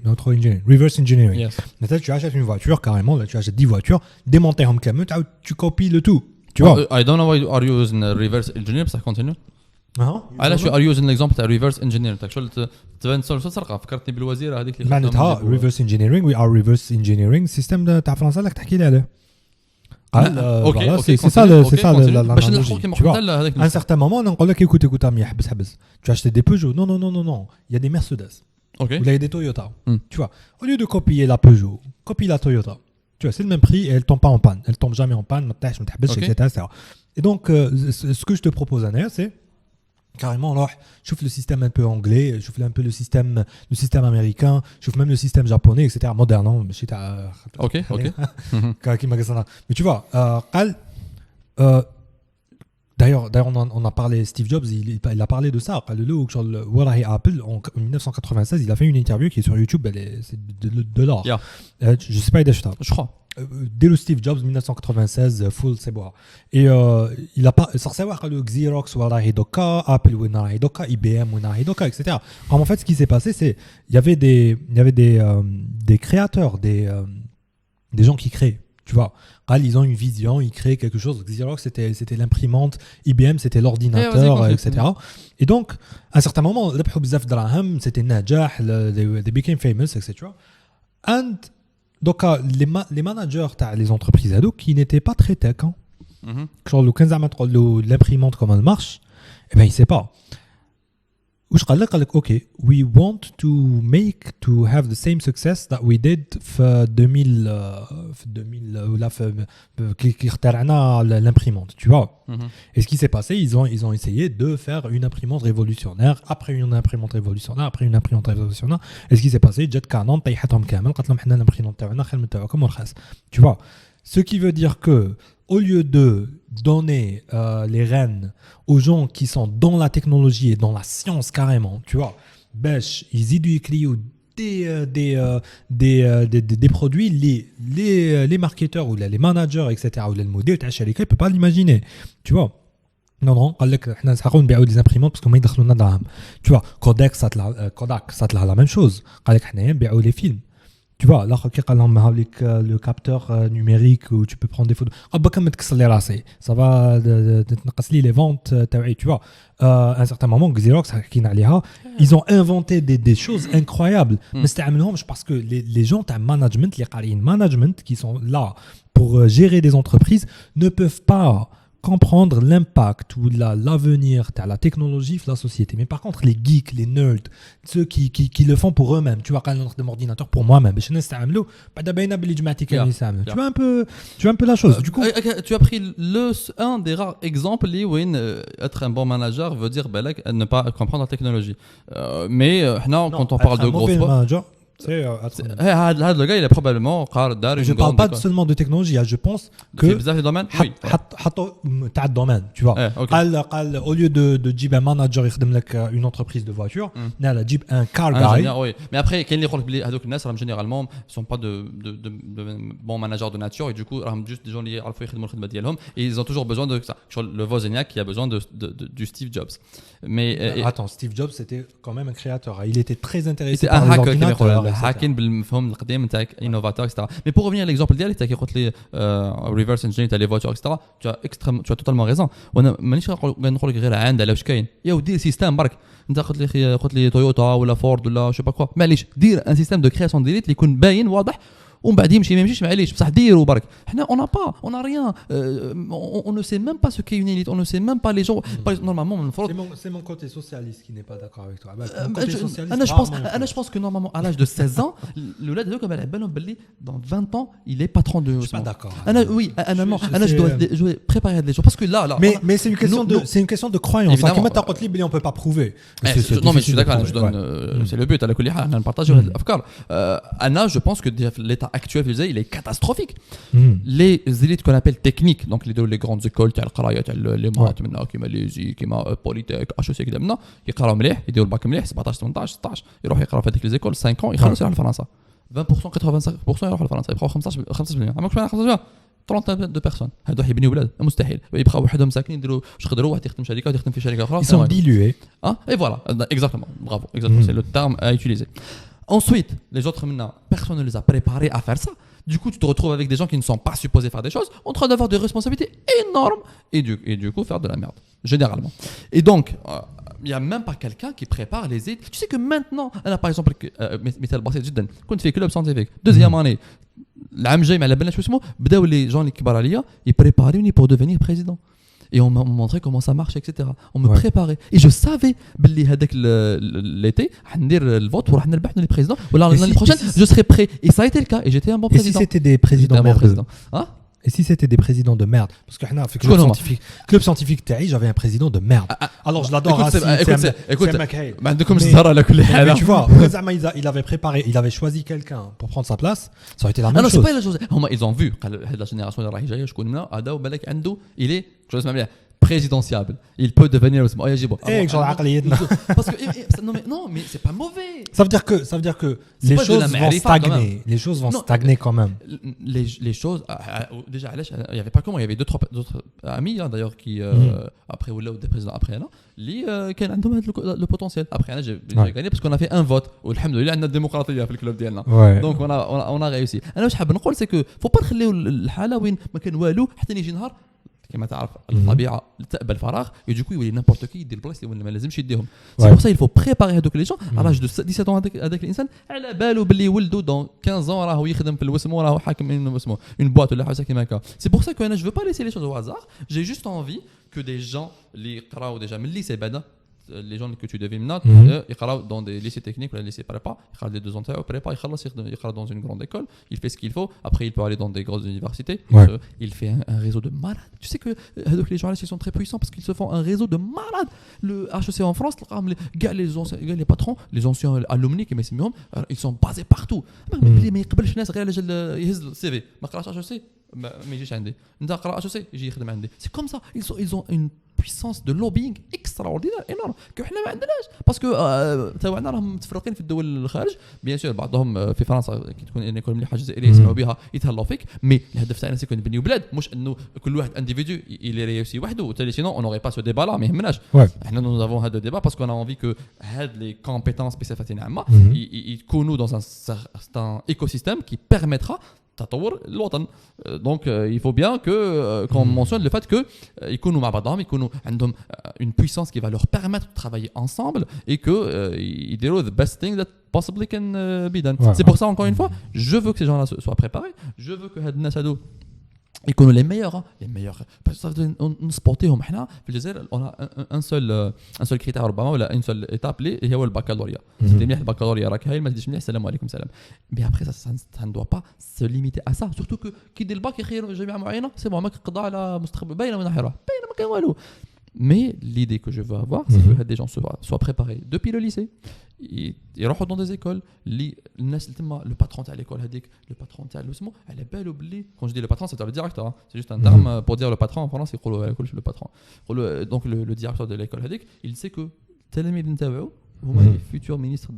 reverse engineering maintenant tu achètes une voiture carrément là tu achètes 10 voitures démontées كامل tu copies le tout tu vois I don't know why you are using reverse engineer بصح continue علاش you are using l'example تاع reverse engineer تاع شغل تبان سرقه فكرتني بالوزيره هذيك اللي معناتها reverse engineering we are reverse engineering système تاع فرنسا اللي تحكي لي عليه اوكي c'est ça باش l'analogie كيما tu vois قلت هذاك à un certain moment انا نقول لك écoute امي حبس tu achètes des Peugeot non il y a des Mercedes اوكي ou il y a des Toyota tu vois au lieu de copier la Peugeot copie la Toyota tu vois c'est le même prix et elle tombe pas en panne elle tombe jamais en panne ما تحبسش etc. et donc ce que je te propose Anaïs c'est carrément alors chauffe le système un peu anglais chauffe un peu le système américain chauffe même le système japonais etc. moderne ok mais tu vois d'ailleurs on a parlé Steve Jobs il a parlé de ça Apple en 1996 il a fait une interview qui est sur YouTube c'est de l'or je sais pas je crois dès le Steve Jobs 1996 full c'est bon et il a pas sorti le Xerox ou Apple ou IBM ou etc. En fait ce qui s'est passé c'est il y avait des créateurs des gens qui créent tu vois ils ont une vision ils créent quelque chose Xerox c'était l'imprimante IBM c'était l'ordinateur etc. et donc à un certain moment c'était najah they became famous etc. and donc les managers les entreprises qui n'étaient pas très tech genre le 15 l'imprimante comment elle marche eh ben il sait pas واش قال لك OK we want to have the same success that we did في 2000 ولا كي اخترعنا l'imprimante tu vois et ce qui s'est passé ils ont essayé de faire une imprimante révolutionnaire après une imprimante révolutionnaire et ce qui s'est passé جات كانون طيحتهم كامل قالت لهم حنا الامبريمونت تاعنا خير من تاعكم ورخاص tu vois ce qui veut dire que au lieu de donner les rênes aux gens qui sont dans la technologie et dans la science carrément, tu vois, ils écrivent des produits, les marketeurs ou les managers, etc., ou les modèles, ils ne peuvent pas l'imaginer, tu vois. Non, قال لك احنا نسحقوا نبيعوا des imprimantes parce que ما يدخلوا لنا دراهم. Tu vois, Kodak ça te la même chose. قال لك حنايا نبيعوا les films. Tu vois, là, le capteur numérique où tu peux prendre des photos. Ça va les ventes, tu vois. À un certain moment, Xerox, ils ont inventé des choses incroyables. Mais c'était parce que les gens les management qui sont là pour gérer des entreprises ne peuvent pas comprendre l'impact ou l'avenir de la technologie de la société. Mais par contre, les geeks, les nerds, ceux qui le font pour eux-mêmes, tu vois, quand on a un ordinateur pour moi-même, tu vois un peu la chose. Du coup, tu as pris un des rares exemples où être un bon manager veut dire ne pas comprendre la technologie. Mais quand on parle de grosses boîtes, هذا le gars il a probablement je parle pas seulement de technologie je pense que بزاف domaines حطوا تاع الدومين tu vois قال au lieu de جيب un manager يخدم لك une entreprise de voiture لا جيب un car guy oui mais après كاين اللي يقول لك بلي هذوك الناس راهم généralement sont pas de bons managers de nature et du coup راهم juste des gens اللي يعرفوا يخدموا الخدمه ديالهم et ils ont toujours besoin de ça le Wozniak qui a besoin du Steve Jobs mais attends Steve Jobs c'était quand même un créateur il était très intéressé par les ordinateurs حاكين بالمفهوم القديم نتاعك انوفاتور etc. mais pour revenir à l'exemple ديالك تاعك قلت لي reverse engineering تاع لي voitures etc. tu as totalement raison وانا مانيش نقول لك غير عند على واش كاين يا ودي سيستم برك انت قلت لي تويوتا ولا فورد ولا شو با كوا معليش دير ان سيستم دو كرياسيون ديليت اللي يكون باين واضح ومن بعد يمشي ما يمشيش معليش بصح ديروا برك حنا on n'a rien on ne sait même pas ce qu'est une élite on ne sait même pas les gens normalement c'est mon côté socialiste qui n'est pas d'accord avec toi je pense que normalement à l'âge de 16 ans le lad هذوك على بالهم باللي dans 20 ans il est patron de je suis pas d'accord je dois préparer des choses parce que là mais c'est une question de croyance كما تا قلت لي بلي on peut pas prouver non mais je suis d'accord je donne c'est le but على كل حال انا نبارطاجيو هذه الافكار انا je pense que l'état actuel il est catastrophique. Mhm. Les élites qu'on appelle techniques, donc les grandes écoles تاع القرايه تاع les maths منها كيما ليزي كيما بوليتيك HEC كذا منها يقراو مليح يديروا الباك مليح 17 18 16 يروح يقرا في هذيك لي زيكول 5 ans يخلص يروح لفرنسا 20% 85% يروح لفرنسا يبقاو 15% عمرك شحال 15 30 دو بيرسون هادو يبنيو بلاد مستحيل يبقاو وحدهم ساكنين يديروا واش يقدروا واحد يخدم شركه واحد يخدم في شركه اخرى Ils sont dilués. et voilà exactement bravo exactement c'est le terme à utiliser. Ensuite, les autres maintenant, personne ne les a préparés à faire ça. Du coup, tu te retrouves avec des gens qui ne sont pas supposés faire des choses, en train d'avoir des responsabilités énormes et du coup faire de la merde, généralement. Et donc, il n'y a même pas quelqu'un qui prépare les aides. Tu sais que maintenant, par exemple, مثال بسيط جدا كنت في كلوب سانتيفيك deuxième année العام الجاي ما على بالناش واش اسمه بداو لي جون اللي كبار عليا يبريباريوني pour devenir président. Et on m'a montré comment ça marche, etc. On me préparait. Et je savais باللي هذاك l'été حندير الفوت وراح نربح les présidents. Voilà, l'année prochaine, je serai prêt. Et ça a été le cas. Et j'étais un bon président. Et si c'était des présidents merde. Hein? Et si c'était des présidents de merde? Parce que في club scientifique تاعي j'avais un président de merde. Alors je l'adore. Écoute, ما عندكمش الزهره على كل حال. Tu vois, il avait préparé, il avait choisi quelqu'un pour prendre sa place. Ça aurait été la même chose. Non, c'est pas la chose. Ils ont vu la génération اللي راهي جايه شكون منا هذا وبالك عنده il est je sais pas présidentiable. Il peut devenir parce que non mais c'est pas mauvais. Ça veut dire que les choses vont stagner. Les choses vont stagner quand même. Les choses déjà il y avait pas comment, il y avait d'autres amis d'ailleurs qui après ou là des présidents après là qui ont le potentiel. Après j'ai gagné parce qu'on a fait un vote والحمد عندنا الديمقراطيه في الكلوب ديالنا. Donc on a réussi. انا واش حاب نقول c'est que faut pas نخليو الحاله وين ما كان والو حتى يجي نهار كما تعرف الطبيعه تقبل الفراغ يجيكو يولي نيمبورت كي يدير البلايص اللي ما لازمش يديهم. سي بور سا il faut préparer هذوك لي جون على لاج دو 17 ans هذاك الانسان على بالو باللي ولدو دون 15 ans راهو يخدم في الوسمو راهو حاكم اسمه اون بواط ولا حاجه كيما هكا. سي بور سا كو انا جو با ليسي لي شوز au hasard. J'ai juste envie que des gens اللي قراو ديجا من الليسي بعدا les gens que tu devais maintenant يقراو dans des lycées techniques ou des lycées prépa يقرا les 2 ans تاعو prépa يخلص يقرا dans une grande école il fait ce qu'il faut après il peut aller dans des grosses universités il fait un réseau de malades. Tu sais que les gens là ils sont très puissants parce qu'ils se font un réseau de malades. Le HEC en France les patrons les anciens alumni qui m'estiment ils sont basés partout ما يقبلش الناس غير على يهز السي في ما قراش HEC ما يجيش عندي انت قرا HEC يجي يخدم عندي. C'est comme ça ils ont une puissance de lobbying extraordinaire énorme que حنا ما عندناش باسكو تاعنا راهم متفرقين في الدول الخارج. بيان سور بعضهم في فرنسا كي تكون ايكول مليحه جزائريه يسمعوا بها يتهلاو فيك مي الهدف تاعنا سيكون نبنيو بلاد مش انه كل واحد انديفيدو اللي ريوسي وحده وتالي سينو اون اوري با سو ديبا لا ما يهمناش. احنا نو افون هذا ديبا باسكو انا انفي كو هاد لي كومبيتونس بصفه عامه يكونوا dans un certain écosystème qui permettra تطور الوطن. Donc il faut bien que qu'on mentionne le fait que يكونوا مع بعضهم يكونوا عندهم une puissance qui va leur permettre de travailler ensemble et que يديروا the best thing that possibly can be done. C'est pour ça encore une fois je veux que ces gens-là soient préparés. Je veux que هاد الناس هادو يكونوا les meilleurs parce que نسبوتيهم احنا في الجزائر on a un seul critère ربما ولا une seule étape اللي هو البكالوريا. تدير مليح البكالوريا راك هايل ما تديرش مليح السلام عليكم سلام. mais après ça ne doit pas se limiter à ça surtout que كي دير الباك يخير جامعه معينه سي بون ماك قضى على مستقبل باينه وين راح يروح باينه ما كان والو. Mais l'idée que je veux avoir, c'est que des gens soient préparés depuis le lycée. Ils rentrent dans des écoles. Le patron de l'école, le patron de l'osmo, elle est belle oubliée. Quand je dis le patron, c'est le directeur. Hein. C'est juste un terme pour dire le patron. En France, c'est le patron. Donc le directeur de l'école, il sait que tel هما les futurs ministres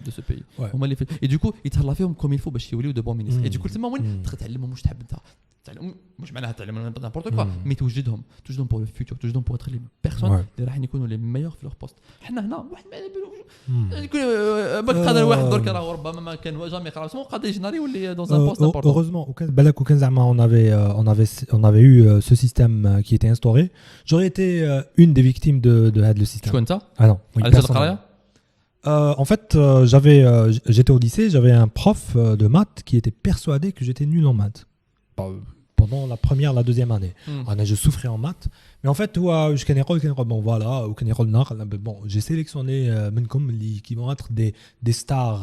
de ce pays. هما les et du coup يتهلا فيهم comme il faut باش يوليو de bons ministres. Et du coup تما وين تتعلمهم واش تحب انت تعلم مش معناها تعلم n'importe quoi mais توجدهم pour le futur توجدهم pour être les personnes اللي راح يكونوا les meilleurs في leur poste. حنا هنا واحد ما بالو يكون بقى واحد درك راه ربما ما كان جامي يقرا اسمه قاد يجنري ولا dans un poste important. Heureusement بالك وكان زعما on avait eu ce système qui était instauré. J'aurais été une des victimes de هذا le système. شكون انت؟ Ah non. En fait, j'étais au lycée, j'avais un prof de maths qui était persuadé que j'étais nul en maths. Pendant la première, la deuxième année. Je souffrais en maths, Mais en fait, toi, je connais bon voilà, ou bon, j'ai sélectionné منكم qui vont être des stars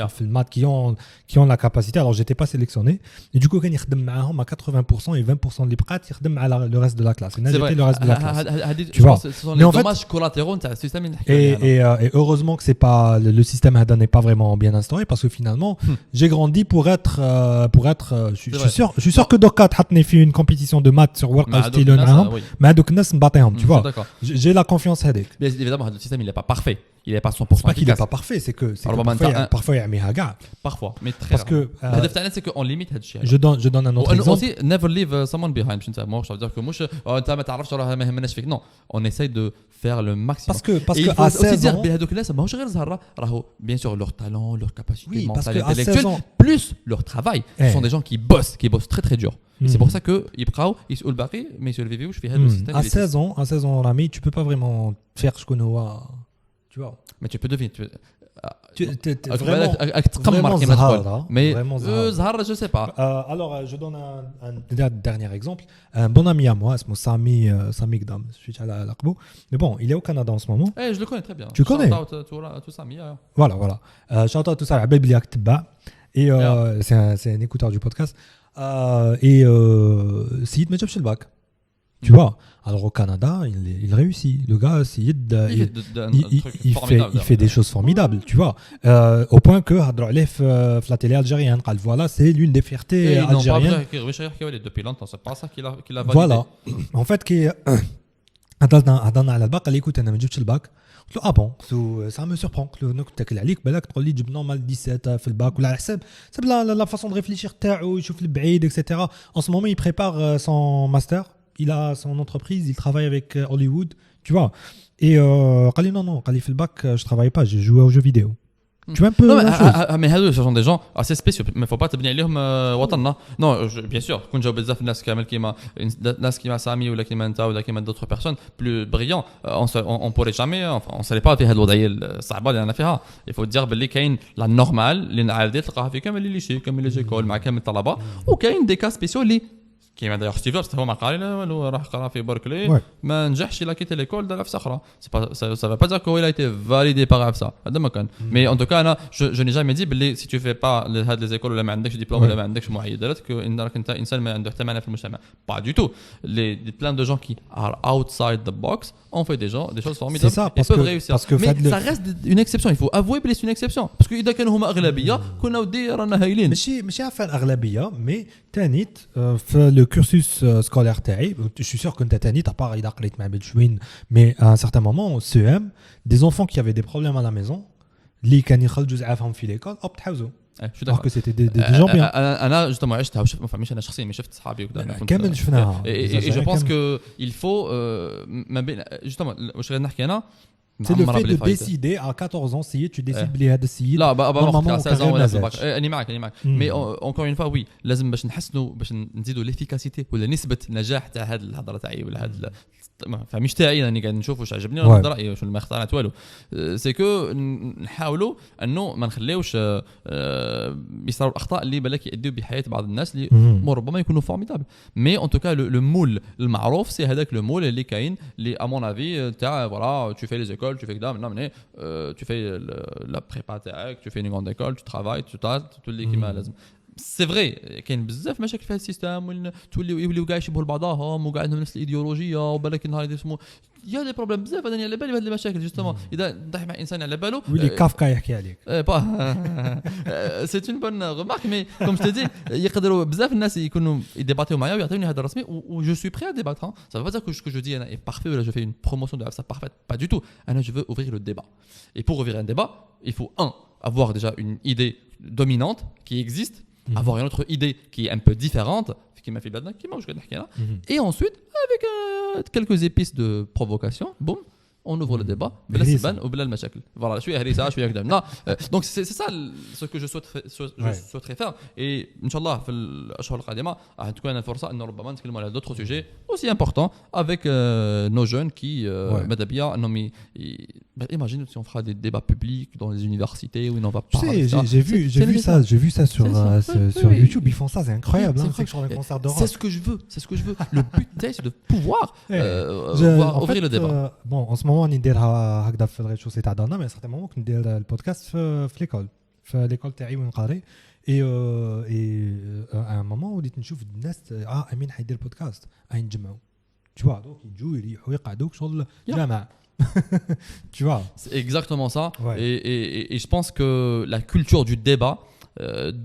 في المات qui ont la capacité. Alors, j'étais pas sélectionné. Et du coup, quand يخدم معاهم à 80% et 20% اللي بقات يخدم على le reste de la classe. J'étais le reste de la classe. Tu vois, ce sont les dommages collatéraux de ce système. Et heureusement que c'est pas le système هذا n'est pas vraiment bien instauré parce que finalement, j'ai grandi pour être je suis sûr que Doka تحطني في une compétition de maths sur workout style معاهم. Mais donc الناس نباطيهم, tu vois. J'ai la confiance هذيك. Bien évidemment, le système il est pas parfait. Il est pas 100% c'est pas qu'il est pas parfait, c'est que parfois يعميها كاع. Parfois, mais très parce que الهدف تاعنا c'est qu'on limite هذا الشيء. Je donne un autre exemple. Aussi never leave someone behind. مش انت مش dire que مش انت ما تعرفش راه ما يهمناش فيك. Non, on essaye de faire le maximum. Parce que à 16 ans بهذوك الناس ماهوش غير زهره راهو bien sûr leur talent, leur capacité mentale intellectuelle plus leur travail. Ce sont des gens qui bossent très très dur. C'est pour ça que يبقاو يسألوا الباقي ما يسولفيوش في هذا السيستم. À 16 ans Rami, tu peux pas vraiment faire ce qu'on a, tu vois. Mais tu peux deviner. Tu vraiment Zahara, mais Zahara, je sais pas. Alors, je donne un dernier exemple. Un bon ami à moi, c'est Sami Gdam. Je suis à la Kbo. Mais bon, il est au Canada en ce moment. Je le connais très bien. Tu connais? Tout Sami. Voilà. Shout out tout ça, Abel Biliak Tba. Et c'est un écouteur du podcast. Et Sid me jobs le bac. Tu vois, alors au Canada, il réussit. Le gars, il fait des choses formidables, tu vois. Au point que la télé algérienne, voilà, c'est l'une des fiertés algériennes. Depuis longtemps, c'est pas ça qu'il a validé. Voilà. En fait, هضرنا على الباك قال لي écoute انا ما جبتش الباك قلت له bon ça me surprend قلت له نكتكل عليك بالك تقول لي جبنا مال 17 في الباك ولا على حساب لا façon de réfléchir تاعو يشوف البعيد etc. En ce moment il prépare son master, il a son entreprise, il travaille avec Hollywood, tu vois. Et قال لي non قال لي في الباك je travaille pas, j'ai joué aux jeux vidéo. Tu vois un peu mais ce sont des gens assez spéciaux, mais faut pas تبني عليهم وطننا. Non, bien sûr كون جاو بزاف الناس كامل كيما سامي ولا كيما انت ولا كيما d'autres personnes plus brillants, on pourrait jamais, enfin on serait pas في هذه الوضعيه الصعبه اللي انا فيها. Il faut dire باللي كاين لا نورمال اللي عادي تلقاها في كامل لي ليشي كامل لي زيكول مع كامل الطلبه, وكاين دي كا سبيسيو اللي كيما داير ستيف جوبز هو ما قاري لا والو راح قرا في بيركلي ما نجحش الا كيتي ليكول دار في صخره. Ça va pas dire qu'il a été validé par AFSA هذا ما كان. Mais en tout cas انا je n'ai jamais dit باللي si tu fais pas هاد لي زيكول ولا ما عندكش دبلوم ولا ما عندكش معيدات انك انت انسان ما عنده حتى معنى في المجتمع. Pas du tout. Plein de gens qui are outside the box ont fait des choses formidables. Ça, ils peuvent réussir. Mais ça reste une exception. Il faut avouer que c'est une exception. Parce que إذا كانوا هما أغلبية كنا ودي رانا هايلين. ماشي عفوا أغلبية, mais تانيت في le cursus scolaire تاعي, je suis sûr que انت تانيت à part إذا قريت مع بلشوين, mais à un certain moment au CEM, des enfants qui avaient des problèmes à la maison اللي كان يخرجوا زعافهم في l'école hop تحوزوا. Alors que c'était des gens bien. أنا justement عشتها وشفت, مش أنا شخصيا, mais شفت صحابي وكذا. كامل شفناها. Et je pense que il faut ما بين justement واش غادي نحكي أنا. C'est le fait de décider à 14 ans, si tu décides بلي هذا السيد لا normalement 16 ans ولا سباك. أنا معك. Mais encore une fois oui, لازم باش نحسنوا باش نزيدوا l'efficacité ولا نسبة نجاح تاع هذه الهضرة تاعي ولا هذا فمش تاعي راني قاعد نشوف واش عجبني راه رايي واش ما اخترعت والو. سي كو نحاولوا انه ما نخليوش يصيروا الاخطاء اللي بالك يؤدوا بحياه بعض الناس اللي ربما يكونوا فورميدابل. مي ان توكا لو مول المعروف سي هذاك لو مول اللي كاين اللي ا مون افي تاع فوالا tu fais les écoles, tu fais كذا من tu fais la prépa تاعك, tu fais une grande école, tu travailles, tu تولي كيما لازم. سي فري كاين بزاف مشاكل في هذا السيستم يوليو كاع يشبهوا لبعضاهم وكاع عندهم نفس الايديولوجيه وبالك نهار يسمو يا دي بروبليم بزاف هذا على بالي بهذه المشاكل جوستومون اذا ضحي مع انسان على باله ولي كافكا يحكي عليك سي اون بون ريمارك. مي كوم جو تي يقدروا بزاف الناس يكونوا يديباتيو معايا ويعطيوني هذا الرسمي و جو سوي بري ا ديباتر. Ça veut pas dire que ce que je dis est parfait ou là je fais une promotion de ça parfaite, pas du tout. Ana je veux ouvrir le débat, et pour ouvrir un débat il faut avoir déjà une idée dominante qui existe, avoir une autre idée qui est un peu différente qui m'a fait bladna qui mange que et ensuite avec quelques épices de provocation, boum, on ouvre le débat بلا سبان وبلا المشاكل voilà شويه هريسه شويه كذا donc c'est ça ce que je souhaiterais faire et inchallah في الاشهر القادمه راح تكون لنا فرصه انه ربما نتكلموا على d'autres sujets aussi importants avec nos jeunes qui ماذا بيا انهم imagine si on fera des débats publics dans les universités où on va parler j'ai vu ça sur YouTube, ils font ça, c'est incroyable, c'est sur les concerts de rock. C'est ce que je veux le but c'est de pouvoir ouvrir le débat. Bon, en ce moment on نديرها هكذا في الريتشوسي تاع دارنا، مي سيغتان مومون كنت ندير البودكاست في ليكول تاعي وين نقري اي ان مومون وليت نشوف الناس امين حيدير بودكاست نجمعوا tu vois donc يجوا يريحوا يقعدوا شغل جامع tu vois. C'est exactement ça. Et je pense que la culture du débat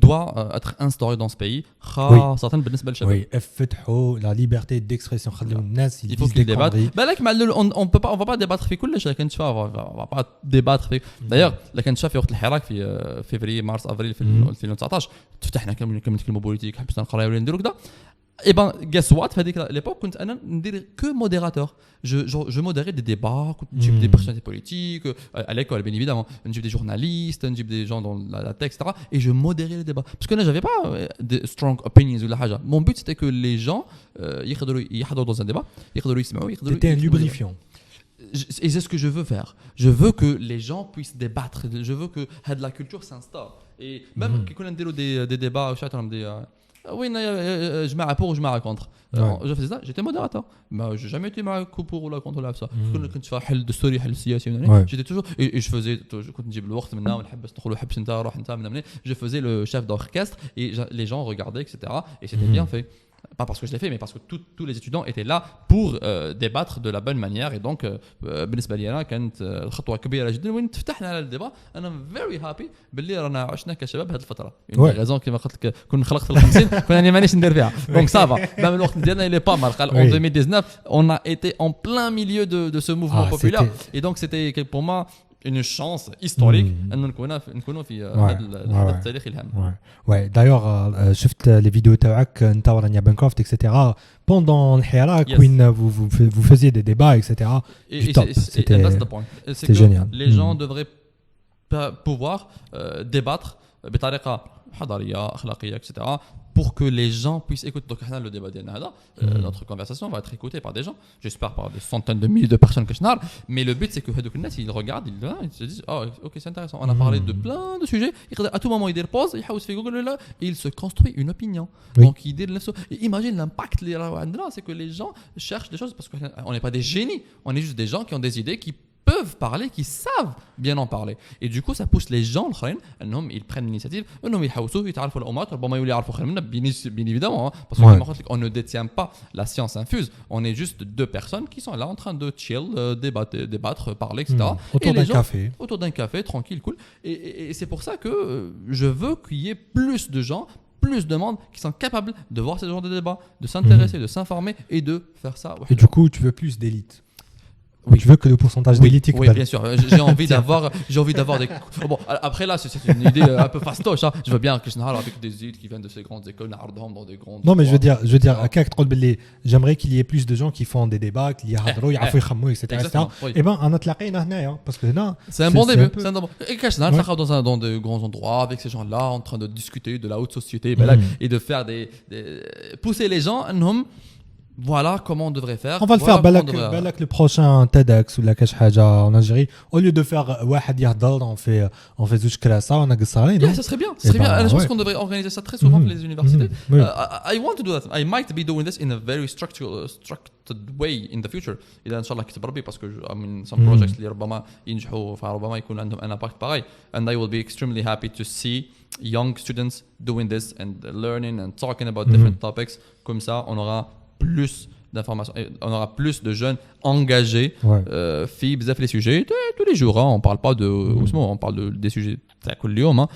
doit être instaurée dans ce pays. خاصة بالنسبة للشباب. Oui, افتحوا la liberté d'expression. خلوا الناس il faut qu'ils débattent. بالك on va pas débattre في كل شيء. لكن تشوف on va pas débattre في. D'ailleurs لكن تشوف في وقت الحراك في فبراير مارس افريل في 2019 فتحنا كامل نتكلموا بوليتيك حبسنا نقراو ولا نديروا كذا. Et ben, guess what, à l'époque, quand on n'était que modérateur, je modérais des débats, des personnalités politiques, à l'école, bien évidemment, des journalistes, des gens dans la tech, etc. Et je modérais les débats. Parce que là, j'avais pas de strong opinions ou la haja. Mon but, c'était que les gens, ils dans un débat, c'était un lubrifiant. Et c'est ce que je veux faire. Je veux que les gens puissent débattre. Je veux que la culture s'installe. Et même quand on a des débats, oui, je m'arrête pour ou je m'arrête contre. Je faisais ça, j'étais modérateur. Mais j'ai jamais été pour ou contre là ça. Quand tu fais حل دستوري حل سياسي j'étais toujours et je faisais كنت نجيب الوقت منا ونحبس نقولوا حبس انت روح انت من je faisais le chef d'orchestre et les gens regardaient etc. et c'était bien fait. Pas parce que je l'ai fait, mais parce que tous les étudiants étaient là pour débattre de la bonne manière. Et donc, بالنسبة لي أنا كانت خطوة كبيرة جدا وين فتحنا على الديبا. أنا very happy باللي رانا عشنا كشباب هذه الفترة. raison كما قلت لك كنا خلقت في الخمسين كنا يعني مانيش ندير فيها. Donc ça va. Même الوقت ديالنا il est pas mal. En 2019, on a été en plein milieu de ce mouvement populaire. Et donc c'était pour moi une chance historique أن نكونوا في هذا الحدث التاريخي الهام. Ouais. D'ailleurs, شفت les vidéos تاعك أنت ورانيا بنكروفت etc. Pendant الحراك وين vous faisiez des débats etc. Et that's the point. C'était génial. Les gens devraient pouvoir débattre بطريقة حضارية أخلاقية etc. pour que les gens puissent écouter. Donc, le débat notre conversation va être écoutée par des gens, j'espère par des centaines de milliers de personnes que je n'ai. Mais le but, c'est que ils regardent, ils se disent oh, ok, c'est intéressant. On a parlé de plein de sujets. À tout moment, ils déposent, ils Google là, et il se construit une opinion. Donc, imagine l'impact. C'est que les gens cherchent des choses parce qu'on n'est pas des génies, on est juste des gens qui ont des idées qui peuvent parler, qui savent bien en parler. Et du coup, ça pousse les gens, ils prennent l'initiative, bien évidemment, parce qu'on ne détient pas la science infuse. On est juste deux personnes qui sont là en train de chill, débattre, parler, etc. Autour d'un café, tranquille, cool. Et c'est pour ça que je veux qu'il y ait plus de gens, plus de monde qui sont capables de voir ce genre de débat, de s'intéresser, de s'informer et de faire ça. Et du coup, tu veux plus d'élite. Oui. Tu veux que le pourcentage d'élite Oui, bien sûr. J'ai envie d'avoir des. Bon, après là, c'est une idée un peu fastoche. Hein. Je veux bien que je n'aille avec des élites qui viennent de ces grandes écoles, dans des grandes. Non, mais je veux dire, j'aimerais qu'il y ait plus de gens qui font des débats, qui يحضروا يعرفوا يخموا etc. Et ben, on a تلاقينا هنايا parce que là. C'est un bon début. Et quand je n'aille dans de grands endroits avec ces gens-là, en train de discuter de la haute société, et de faire pousser les gens, voilà comment on devrait faire. On va le faire بالك le prochain TEDx ولا كاش حاجه en Algérie au lieu de faire واحد يهضر on fait زوج كراسه ونقصرين. Ça serait bien. Je pense qu'on devrait organiser ça très souvent pour les universités. I want to do that. I might be doing this in a very structured way in the future. إذا إن شاء الله كتب ربي parce que I mean some projects اللي ربما ينجحوا فربما يكون عندهم un impact pareil. And I will be extremely happy to see young students doing this and learning and talking about different topics. Comme ça, on aura plus d'informations, on aura plus de jeunes engagés في بزاف les sujets tous les jours. On parle pas on parle des sujets كل يوم.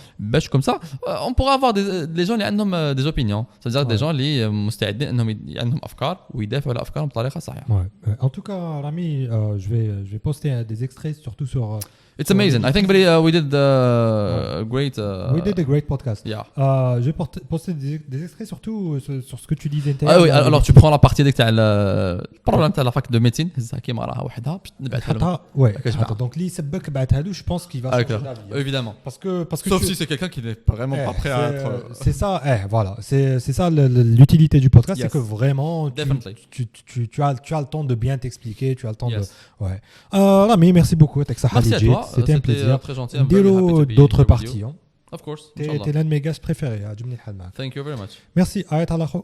Comme ça, on pourra avoir des gens qui ont des opinions, c'est-à-dire des gens qui مستعدين انهم عندهم افكار ويدافعوا على افكارهم بطريقه صحيحه. En tout cas, Rami, je vais poster des extraits surtout sur. It's amazing. I think we did a great. We did a great podcast. Yeah. Je vais poster des extraits surtout sur ce que tu disais. Ah oui. Alors tu prends la partie de le problème de la fac de médecine. هزها كيما راها وحدها باش نبعثها لهم. حتى دونك اللي يسبك بعثها له جو بونس كي فا changer d'avis. Évidemment. Parce que Sauf si c'est quelqu'un qui n'est vraiment pas prêt à être. C'est ça, voilà. C'est ça l'utilité du podcast, Yes. c'est que vraiment tu as le temps de bien t'expliquer, tu as le temps de. Ouais. Rami, merci beaucoup. Merci à toi. C'était un plaisir. Très gentil. Dilo d'autres parties. Of course. T'es l'un de mes guests préférés. عجبني الحال معك. Thank you very much. Merci. Ayat ala kho.